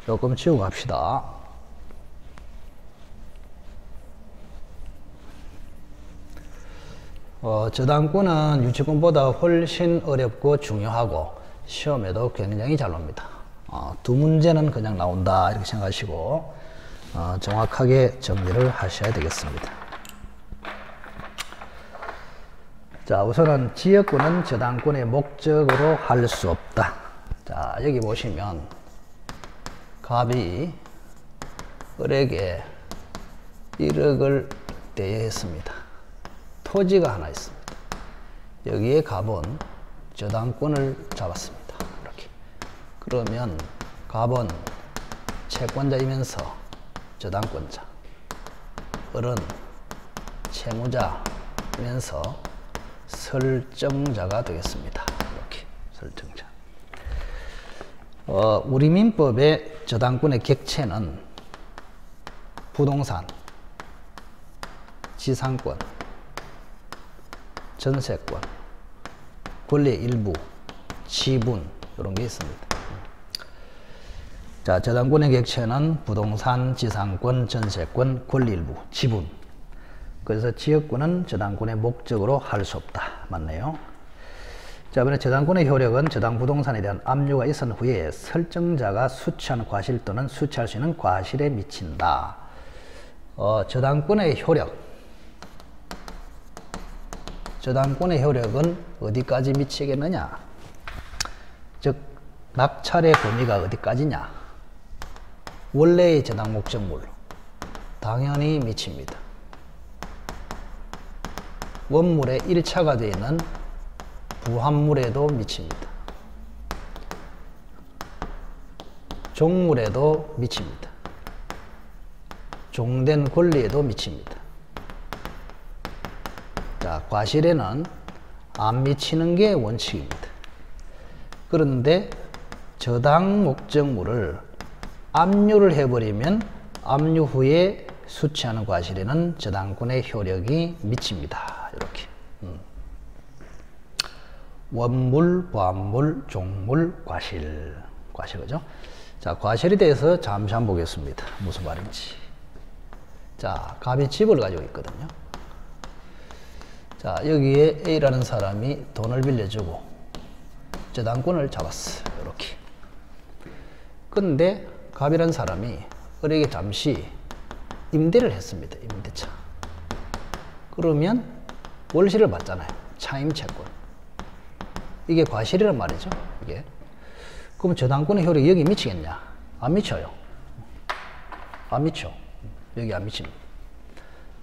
조금 치우고 갑시다. 저당권은 유치권보다 훨씬 어렵고 중요하고 시험에도 굉장히 잘 옵니다. 두 문제는 그냥 나온다 이렇게 생각하시고 정확하게 정리를 하셔야 되겠습니다. 자, 우선은 지역권은 저당권의 목적으로 할 수 없다. 자, 여기 보시면 갑이 을에게 1억을 대여했습니다. 토지가 하나 있습니다. 여기에 갑은 저당권을 잡았습니다. 이렇게. 그러면 갑은 채권자이면서 저당권자, 을은 채무자이면서 설정자가 되겠습니다. 이렇게 설정자. 우리 민법의 저당권의 객체는 부동산, 지상권, 전세권, 권리의 일부, 지분 이런 게 있습니다. 자, 저당권의 객체는 부동산, 지상권, 전세권, 권리 일부, 지분. 그래서 지역권은 저당권의 목적으로 할 수 없다. 맞네요. 자, 이번에 저당권의 효력은 저당 부동산에 대한 압류가 있은 후에 설정자가 수취한 과실 또는 수취할 수 있는 과실에 미친다. 저당권의 효력. 저당권의 효력은 어디까지 미치겠느냐? 즉, 낙찰의 범위가 어디까지냐? 원래의 저당 목적물. 당연히 미칩니다. 원물의 1차가 되어 있는 부합물에도 미칩니다. 종물에도 미칩니다. 종된 권리에도 미칩니다. 자, 과실에는 안 미치는 게 원칙입니다. 그런데 저당 목적물을 압류를 해버리면 압류 후에 수취하는 과실에는 저당권의 효력이 미칩니다. 이렇게. 원물, 부합물, 종물, 과실. 과실, 그죠? 자, 과실에 대해서 잠시 한번 보겠습니다. 무슨 말인지. 자, 갑이 집을 가지고 있거든요. 자, 여기에 A라는 사람이 돈을 빌려주고 저당권을 잡았어. 이렇게. 근데 갑이라는 사람이 을에게 잠시 임대를 했습니다. 임대차. 그러면 월세를 받잖아요. 차임채권. 이게 과실이란 말이죠. 이게. 그럼 저당권의 효력이 여기 미치겠냐? 안 미쳐요. 안 미쳐. 여기 안 미칩니다.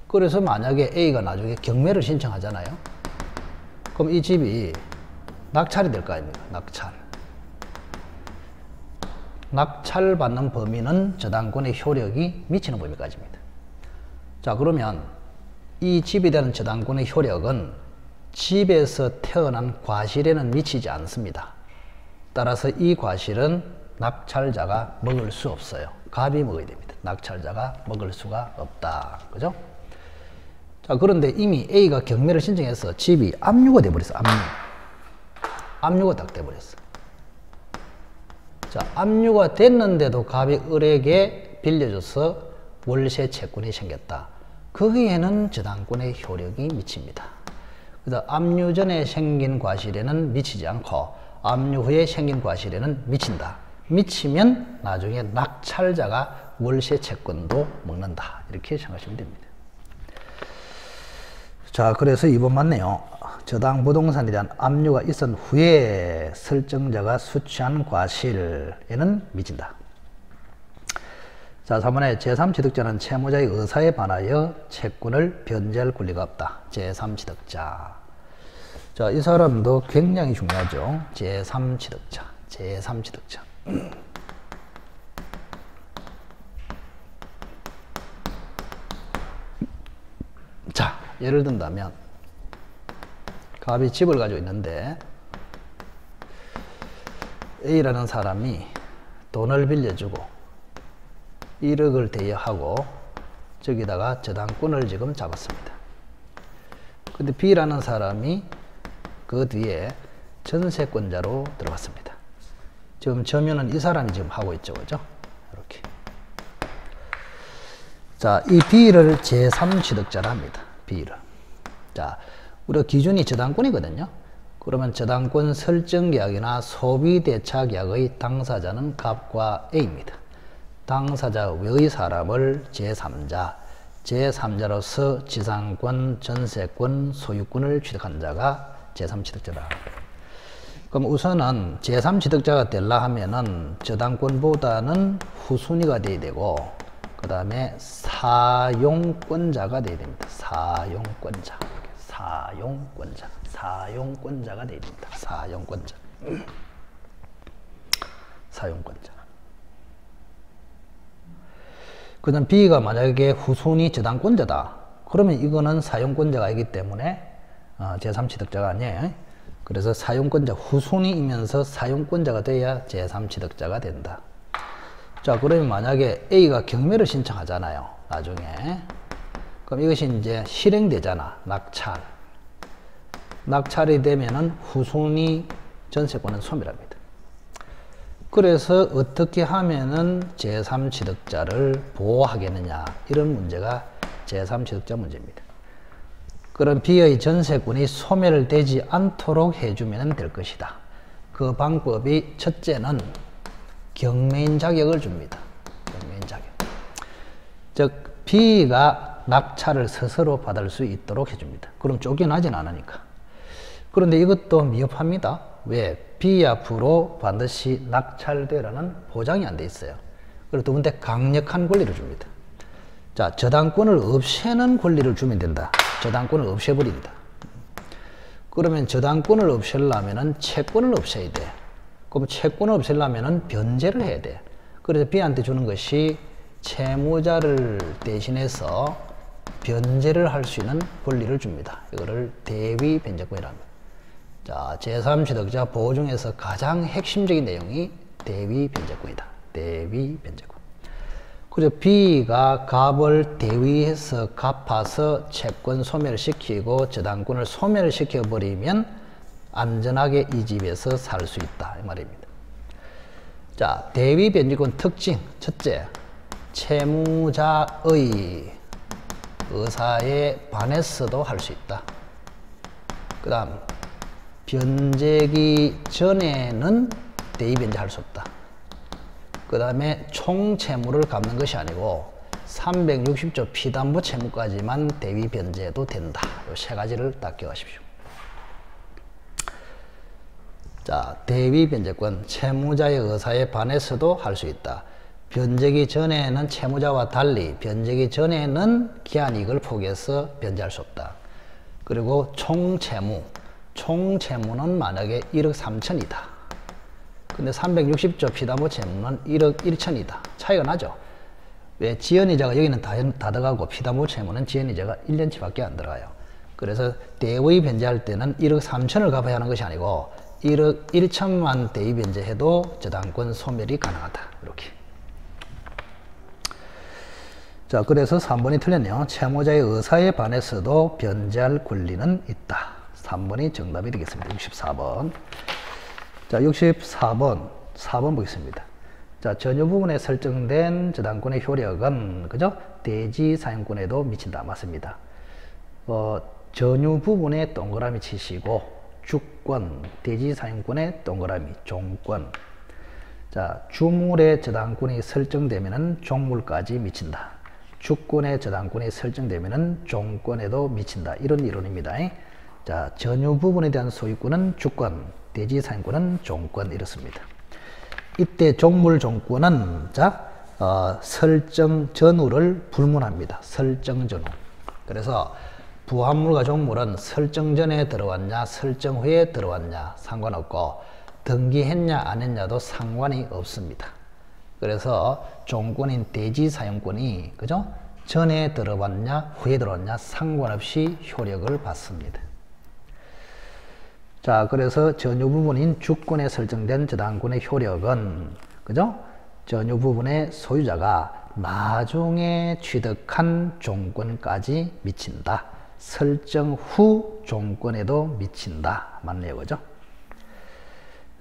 그래서 만약에 A가 나중에 경매를 신청하잖아요. 그럼 이 집이 낙찰이 될 거 아닙니까? 낙찰. 낙찰받는 범위는 저당권의 효력이 미치는 범위까지입니다. 자, 그러면 이 집에 대한 저당권의 효력은 집에서 태어난 과실에는 미치지 않습니다. 따라서 이 과실은 낙찰자가 먹을 수 없어요. 갑이 먹어야 됩니다. 낙찰자가 먹을 수가 없다. 그죠? 자, 그런데 이미 A가 경매를 신청해서 집이 압류가 돼버렸어. 압류가 딱 돼버렸어. 자, 압류가 됐는데도 갑이 을에게 빌려줘서 월세 채권이 생겼다. 거기에는 저당권의 효력이 미칩니다. 그래서 압류 전에 생긴 과실에는 미치지 않고 압류 후에 생긴 과실에는 미친다. 미치면 나중에 낙찰자가 월세 채권도 먹는다. 이렇게 생각하시면 됩니다. 자, 그래서 2번 맞네요. 저당 부동산에 대한 압류가 있은 후에 설정자가 수취한 과실에는 미친다. 자, 3번에 제3취득자는 채무자의 의사에 반하여 채권을 변제할 권리가 없다. 제3취득자. 자, 이 사람도 굉장히 중요하죠. 제3취득자. 제3취득자. 자, 예를 든다면 갑이 집을 가지고 있는데 A라는 사람이 돈을 빌려주고 1억을 대여하고 저기다가 저당권을 지금 잡았습니다. 근데 B라는 사람이 그 뒤에 전세권자로 들어갔습니다. 지금 점유는 이 사람이 지금 하고 있죠. 그죠? 이렇게. 자, 이 B를 제3취득자라 합니다. B를. 자, 우리가 기준이 저당권이거든요. 그러면 저당권 설정계약이나 소비대차계약의 당사자는 갑과 A입니다. 당사자 외의 사람을 제3자, 제3자로서 지상권, 전세권, 소유권을 취득한 자가 제3취득자라. 그럼 우선은 제3취득자가 되려 하면은 저당권보다는 후순위가 돼야 되고, 그 다음에 사용권자가 돼야 됩니다. 사용권자. 사용권자가 돼야 됩니다. 사용권자. 사용권자. 그 다음 B가 만약에 후순위 저당권자다. 그러면 이거는 사용권자가 아니기 때문에 제3취득자가 아니에요. 그래서 사용권자 후순위이면서 사용권자가 돼야 제3취득자가 된다. 자, 그러면 만약에 A가 경매를 신청하잖아요. 나중에. 그럼 이것이 이제 실행되잖아. 낙찰이 되면은 후순위 전세권은 소멸합니다. 그래서 어떻게 하면은 제3취득자를 보호하겠느냐. 이런 문제가 제3취득자 문제입니다. 그런 B의 전세권이 소멸되지 않도록 해주면 될 것이다. 그 방법이 첫째는 경매인 자격을 줍니다. 경매인 자격. 즉 B가 낙찰을 스스로 받을 수 있도록 해줍니다. 그럼 쫓겨나진 않으니까. 그런데 이것도 미흡합니다. 왜? B 앞으로 반드시 낙찰되라는 보장이 안 돼 있어요. 그리고 두 번째 강력한 권리를 줍니다. 자, 저당권을 없애는 권리를 주면 된다. 저당권을 없애버린다. 그러면 저당권을 없애려면 채권을 없애야 돼. 그럼 채권을 없애려면 변제를 해야 돼. 그래서 B한테 주는 것이 채무자를 대신해서 변제를 할 수 있는 권리를 줍니다. 이거를 대위 변제권이라 합니다. 자, 제3취득자 보호 중에서 가장 핵심적인 내용이 대위 변제권이다. 대위 변제권. 그래서 B가 값을 대위해서 갚아서 채권 소멸시키고 저당권을 소멸시켜버리면 안전하게 이 집에서 살 수 있다. 이 말입니다. 자, 대위 변제권 특징. 첫째, 채무자의 의사에 반해서도 할 수 있다. 그 다음, 변제기 전에는 대위 변제할 수 없다. 그 다음에 총 채무를 갚는 것이 아니고 360조 피담보 채무까지만 대위 변제해도 된다. 이 세 가지를 딱 기억하십시오. 자, 대위 변제권, 채무자의 의사에 반해서도 할 수 있다. 변제기 전에는 채무자와 달리 변제기 전에는 기한이익을 포기해서 변제할 수 없다. 그리고 총채무는 만약에 1억 3천이다. 근데 360조 피담보 채무는 1억 1천이다. 차이가 나죠? 왜? 지연이자가 여기는 다 들어가고 피담보 채무는 지연이자가 1년치밖에 안 들어가요. 그래서 대위 변제할 때는 1억 3천을 갚아야 하는 것이 아니고 1억 1천만 대위 변제해도 저당권 소멸이 가능하다. 이렇게. 자, 그래서 3번이 틀렸네요. 채무자의 의사에 반해서도 변제할 권리는 있다. 3번이 정답이 되겠습니다. 64번. 자, 64번. 4번 보겠습니다. 자, 전유 부분에 설정된 저당권의 효력은, 그죠? 대지 사용권에도 미친다. 맞습니다. 전유 부분에 동그라미 치시고, 주권, 대지 사용권에 동그라미, 종권. 자, 주물의 저당권이 설정되면은 종물까지 미친다. 주권의 저당권이 설정되면은 종권에도 미친다. 이런 이론입니다. 자, 전유 부분에 대한 소유권은 주권, 대지 사용권은 종권 이렇습니다. 이때 종물 종권은 설정 전후를 불문합니다. 설정 전후. 그래서 부합물과 종물은 설정 전에 들어왔냐 설정 후에 들어왔냐 상관없고 등기했냐 안 했냐도 상관이 없습니다. 그래서 종권인 대지 사용권이 그죠? 전에 들어왔냐 후에 들어왔냐 상관없이 효력을 받습니다. 자, 그래서 전유 부분인 주권에 설정된 저당권의 효력은 그죠? 전유 부분의 소유자가 나중에 취득한 종권까지 미친다. 설정 후 종권에도 미친다. 맞네요. 그죠?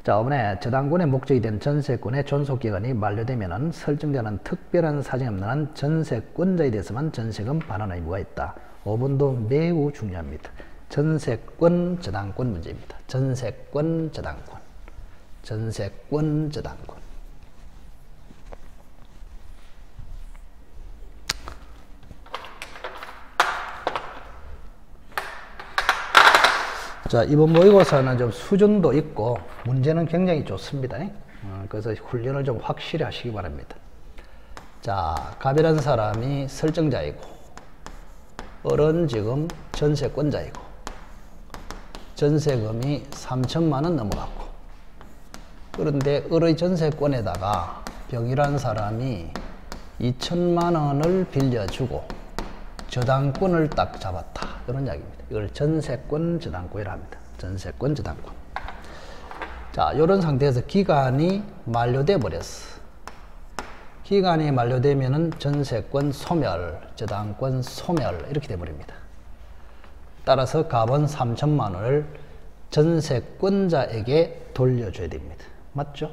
자, 이번에 저당권의 목적이 된 전세권의 존속기간이 만료되면 설정되는 특별한 사정이 없는 한 전세권자에 대해서만 전세금 반환의 의무가 있다. 5번도 매우 중요합니다. 전세권 저당권 문제입니다. 전세권 저당권. 전세권 저당권. 자, 이번 모의고사는 좀 수준도 있고 문제는 굉장히 좋습니다. 그래서 훈련을 좀 확실히 하시기 바랍니다. 자, 갑이라는 사람이 설정자이고 을은 지금 전세권자이고 전세금이 3천만 원 넘어갔고 그런데 을의 전세권에다가 병이라는 사람이 2천만 원을 빌려주고 저당권을 딱 잡았다. 이런 이야기입니다. 이걸 전세권 저당권이라 합니다. 전세권 저당권. 자, 이런 상태에서 기간이 만료돼 버렸어. 기간이 만료되면은 전세권 소멸, 저당권 소멸 이렇게 돼 버립니다. 따라서 갑은 3천만 원을 전세권자에게 돌려줘야 됩니다. 맞죠?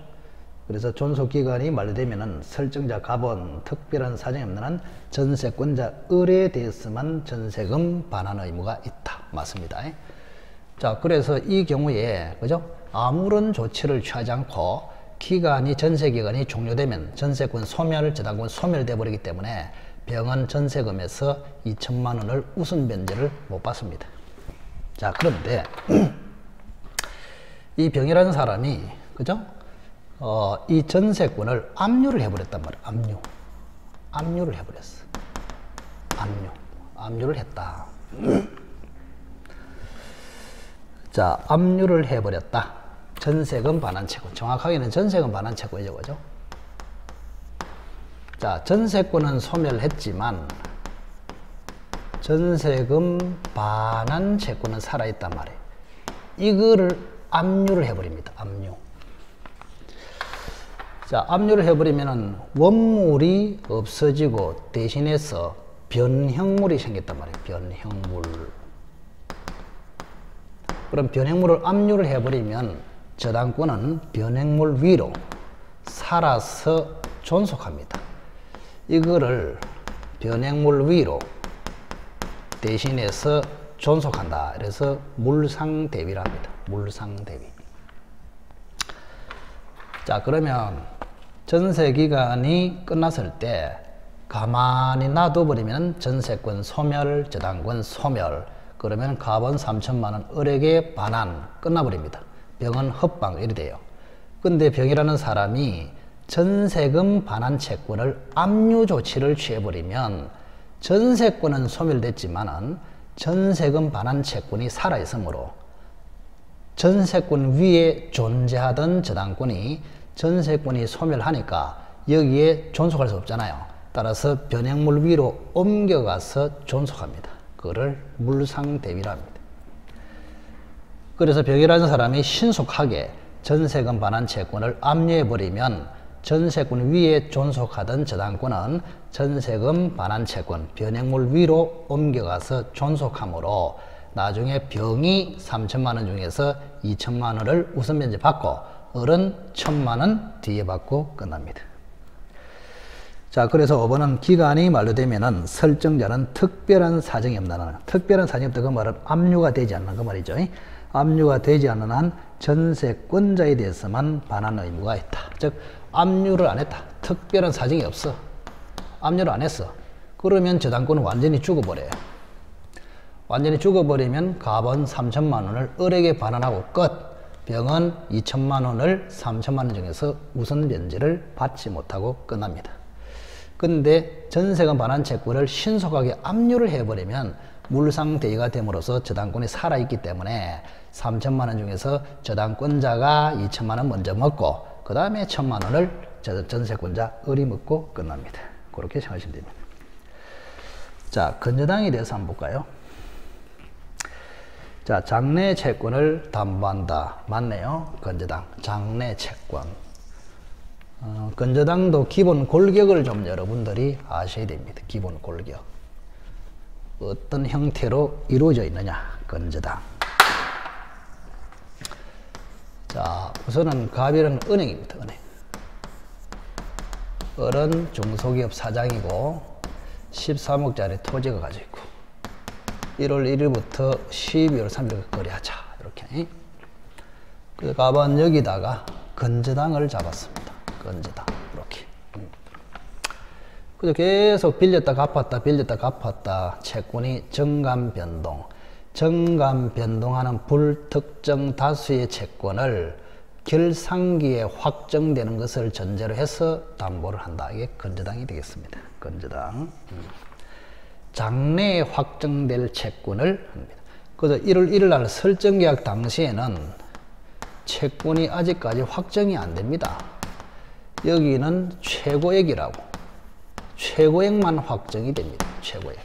그래서 존속기간이 만료되면은 설정자 갑은 특별한 사정이 없는 한 전세권자 을에 대해서만 전세금 반환 의무가 있다. 맞습니다. 자, 그래서 이 경우에 그죠? 아무런 조치를 취하지 않고 기간이 전세기간이 종료되면 전세권 소멸, 저당권 소멸돼 버리기 때문에 병은 전세금에서 2천만 원을 우선 변제를 못 받습니다. 자, 그런데 이 병이라는 사람이 그죠? 이 전세권을 압류를 해버렸단 말이에요. 압류를 해버렸어. 압류를 했다. 자, 압류를 해버렸다. 전세금 반환 채권. 정확하게는 전세금 반환 채권이죠, 그죠? 자, 전세권은 소멸했지만 전세금 반환 채권은 살아있단 말이에요. 이거를 압류를 해버립니다. 압류. 자, 압류를 해버리면은 원물이 없어지고 대신해서 변형물이 생겼단 말이에요. 변형물. 그럼 변형물을 압류를 해버리면 저당권은 변형물 위로 살아서 존속합니다. 이거를 변형물 위로 대신해서 존속한다. 그래서 물상대비라 합니다. 물상대비. 자, 그러면 전세기간이 끝났을 때 가만히 놔둬버리면 전세권 소멸, 저당권 소멸. 그러면 갑은 3천만 원 을에게 반환 끝나버립니다. 병은 헛방 이리 돼요. 근데 병이라는 사람이 전세금 반환 채권을 압류 조치를 취해버리면 전세권은 소멸됐지만은 전세금 반환 채권이 살아있으므로 전세권 위에 존재하던 저당권이 전세권이 소멸하니까 여기에 존속할 수 없잖아요. 따라서 변형물 위로 옮겨가서 존속합니다. 그거를 물상대비라 합니다. 그래서 병이라는 사람이 신속하게 전세금 반환 채권을 압류해버리면 전세권 위에 존속하던 저당권은 전세금 반환 채권, 변형물 위로 옮겨가서 존속하므로 나중에 병이 3천만 원 중에서 2천만 원을 우선 변제 받고 을은 1천만 원 뒤에 받고 끝납니다. 자, 그래서 5번은 기간이 만료되면은 설정자는 특별한 사정이 없는 한, 특별한 사정이 없다 그 말은 압류가 되지 않는 그 말이죠. 압류가 되지 않는 한 전세권자에 대해서만 반환 의무가 있다. 즉 압류를 안 했다. 특별한 사정이 없어. 압류를 안 했어. 그러면 저당권은 완전히 죽어버려요. 완전히 죽어버리면 갑은 3천만 원을 을에게 반환하고 끝. 병은 2천만 원을 3천만 원 중에서 우선 변제를 받지 못하고 끝납니다. 근데 전세금 반환 채권을 신속하게 압류를 해버리면 물상대위가 됨으로써 저당권이 살아있기 때문에 3천만 원 중에서 저당권자가 2천만 원 먼저 먹고 그 다음에 1천만 원을 전세권자 을이 먹고 끝납니다. 그렇게 생각하시면 됩니다. 자, 건저당에 대해서 한번 볼까요? 자, 장래 채권을 담보한다. 맞네요. 건저당. 장래 채권. 건저당도 기본 골격을 좀 여러분들이 아셔야 됩니다. 기본 골격. 어떤 형태로 이루어져 있느냐. 건저당. 자, 우선은 갑이는 은행입니다. 은행. 을은 중소기업 사장이고 13억짜리 토지가 가지고 있고 1월 1일부터 12월 3일까지 거래하자. 이렇게. 그 갑은 여기다가 건저당을 잡았습니다. 건저당. 이렇게. 그래서 계속 빌렸다 갚았다 빌렸다 갚았다. 채권이 정감 변동. 정감 변동하는 불특정 다수의 채권을 결상기에 확정되는 것을 전제로 해서 담보를 한다. 이게 건저당이 되겠습니다. 건저당. 장래에 확정될 채권을 합니다. 그래서 1월 1일 날 설정계약 당시에는 채권이 아직까지 확정이 안 됩니다. 여기는 최고액이라고. 최고액만 확정이 됩니다. 최고액.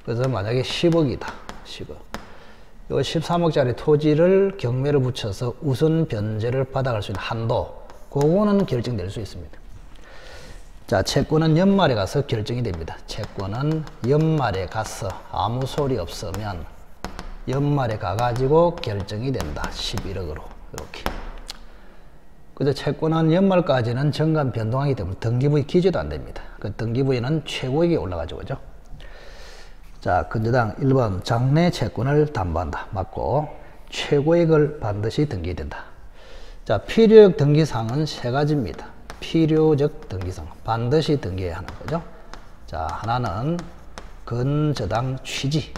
그래서 만약에 10억이다. 10억. 요 13억짜리 토지를 경매를 붙여서 우선 변제를 받아갈 수 있는 한도, 그거는 결정될 수 있습니다. 자, 채권은 연말에 가서 결정이 됩니다. 채권은 연말에 가서 아무 소리 없으면 연말에 가가지고 결정이 된다. 11억으로 이렇게. 그래서 채권은 연말까지는 정관 변동하기 때문에 등기부의 기재도 안 됩니다. 그 등기부에는 최고액이 올라가죠, 그죠? 자, 근저당 1번 장래 채권을 담보한다. 맞고, 최고액을 반드시 등기된다. 자, 필요적 등기사항은 세 가지입니다. 필요적 등기사항, 반드시 등기해야 하는 거죠. 자, 하나는 근저당 취지.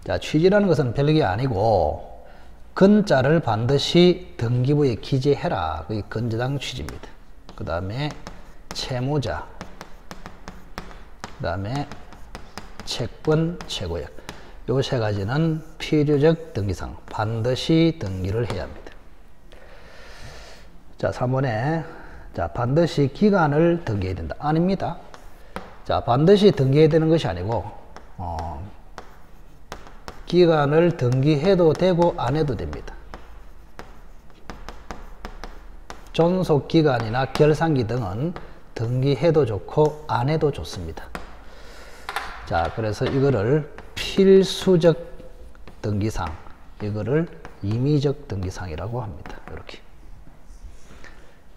자, 취지라는 것은 별게 아니고 근자를 반드시 등기부에 기재해라. 그게 근저당 취지입니다. 그 다음에 채무자, 그 다음에 채권 최고액. 요 세 가지는 필요적 등기사항, 반드시 등기를 해야 합니다. 자, 3번에 자, 반드시 기간을 등기해야 된다. 아닙니다. 자, 반드시 등기해야 되는 것이 아니고 기간을 등기해도 되고 안 해도 됩니다. 존속기간이나 결산기 등은 등기해도 좋고 안 해도 좋습니다. 자, 그래서 이거를 필수적 등기상, 이거를 임의적 등기상이라고 합니다. 이렇게.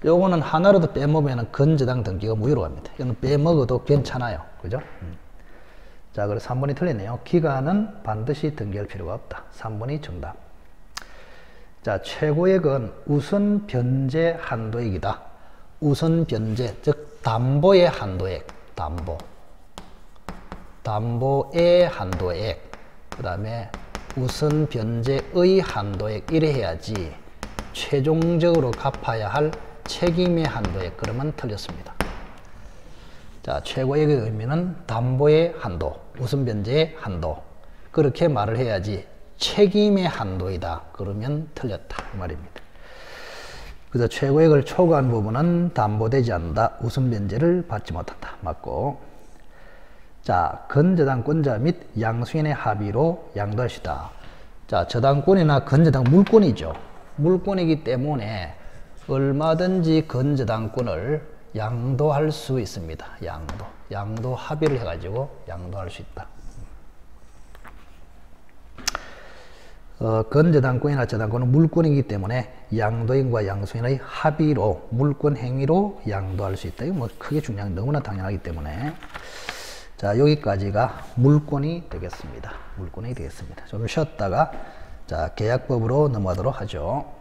요거는 하나라도 빼먹으면 근저당 등기가 무효로 갑니다. 이건 빼먹어도 괜찮아요. 그죠? 자, 그래서 3번이 틀리네요. 기간은 반드시 등기할 필요가 없다. 3번이 정답. 자, 최고액은 우선 변제 한도액이다. 우선 변제, 즉 담보의 한도액, 담보의 한도액, 그 다음에 우선 변제의 한도액, 이래 해야지 최종적으로 갚아야 할 책임의 한도액, 그러면 틀렸습니다. 자, 최고액의 의미는 담보의 한도, 우선 변제의 한도, 그렇게 말을 해야지 책임의 한도이다, 그러면 틀렸다 이 말입니다. 그래서 최고액을 초과한 부분은 담보되지 않는다, 우선 변제를 받지 못한다. 맞고. 자, 근저당권자 및 양수인의 합의로 양도할 수 있다. 자, 저당권이나 근저당 물권이죠. 물권이기 때문에 얼마든지 근저당권을 양도할 수 있습니다. 양도 합의를 해가지고 양도할 수 있다. 근저당권이나 저당권은 물권이기 때문에 양도인과 양수인의 합의로, 물권 행위로 양도할 수 있다. 이거 뭐 크게 중요한, 너무나 당연하기 때문에. 자, 여기까지가 물권이 되겠습니다. 물권이 되겠습니다. 좀 쉬었다가 자, 계약법으로 넘어가도록 하죠.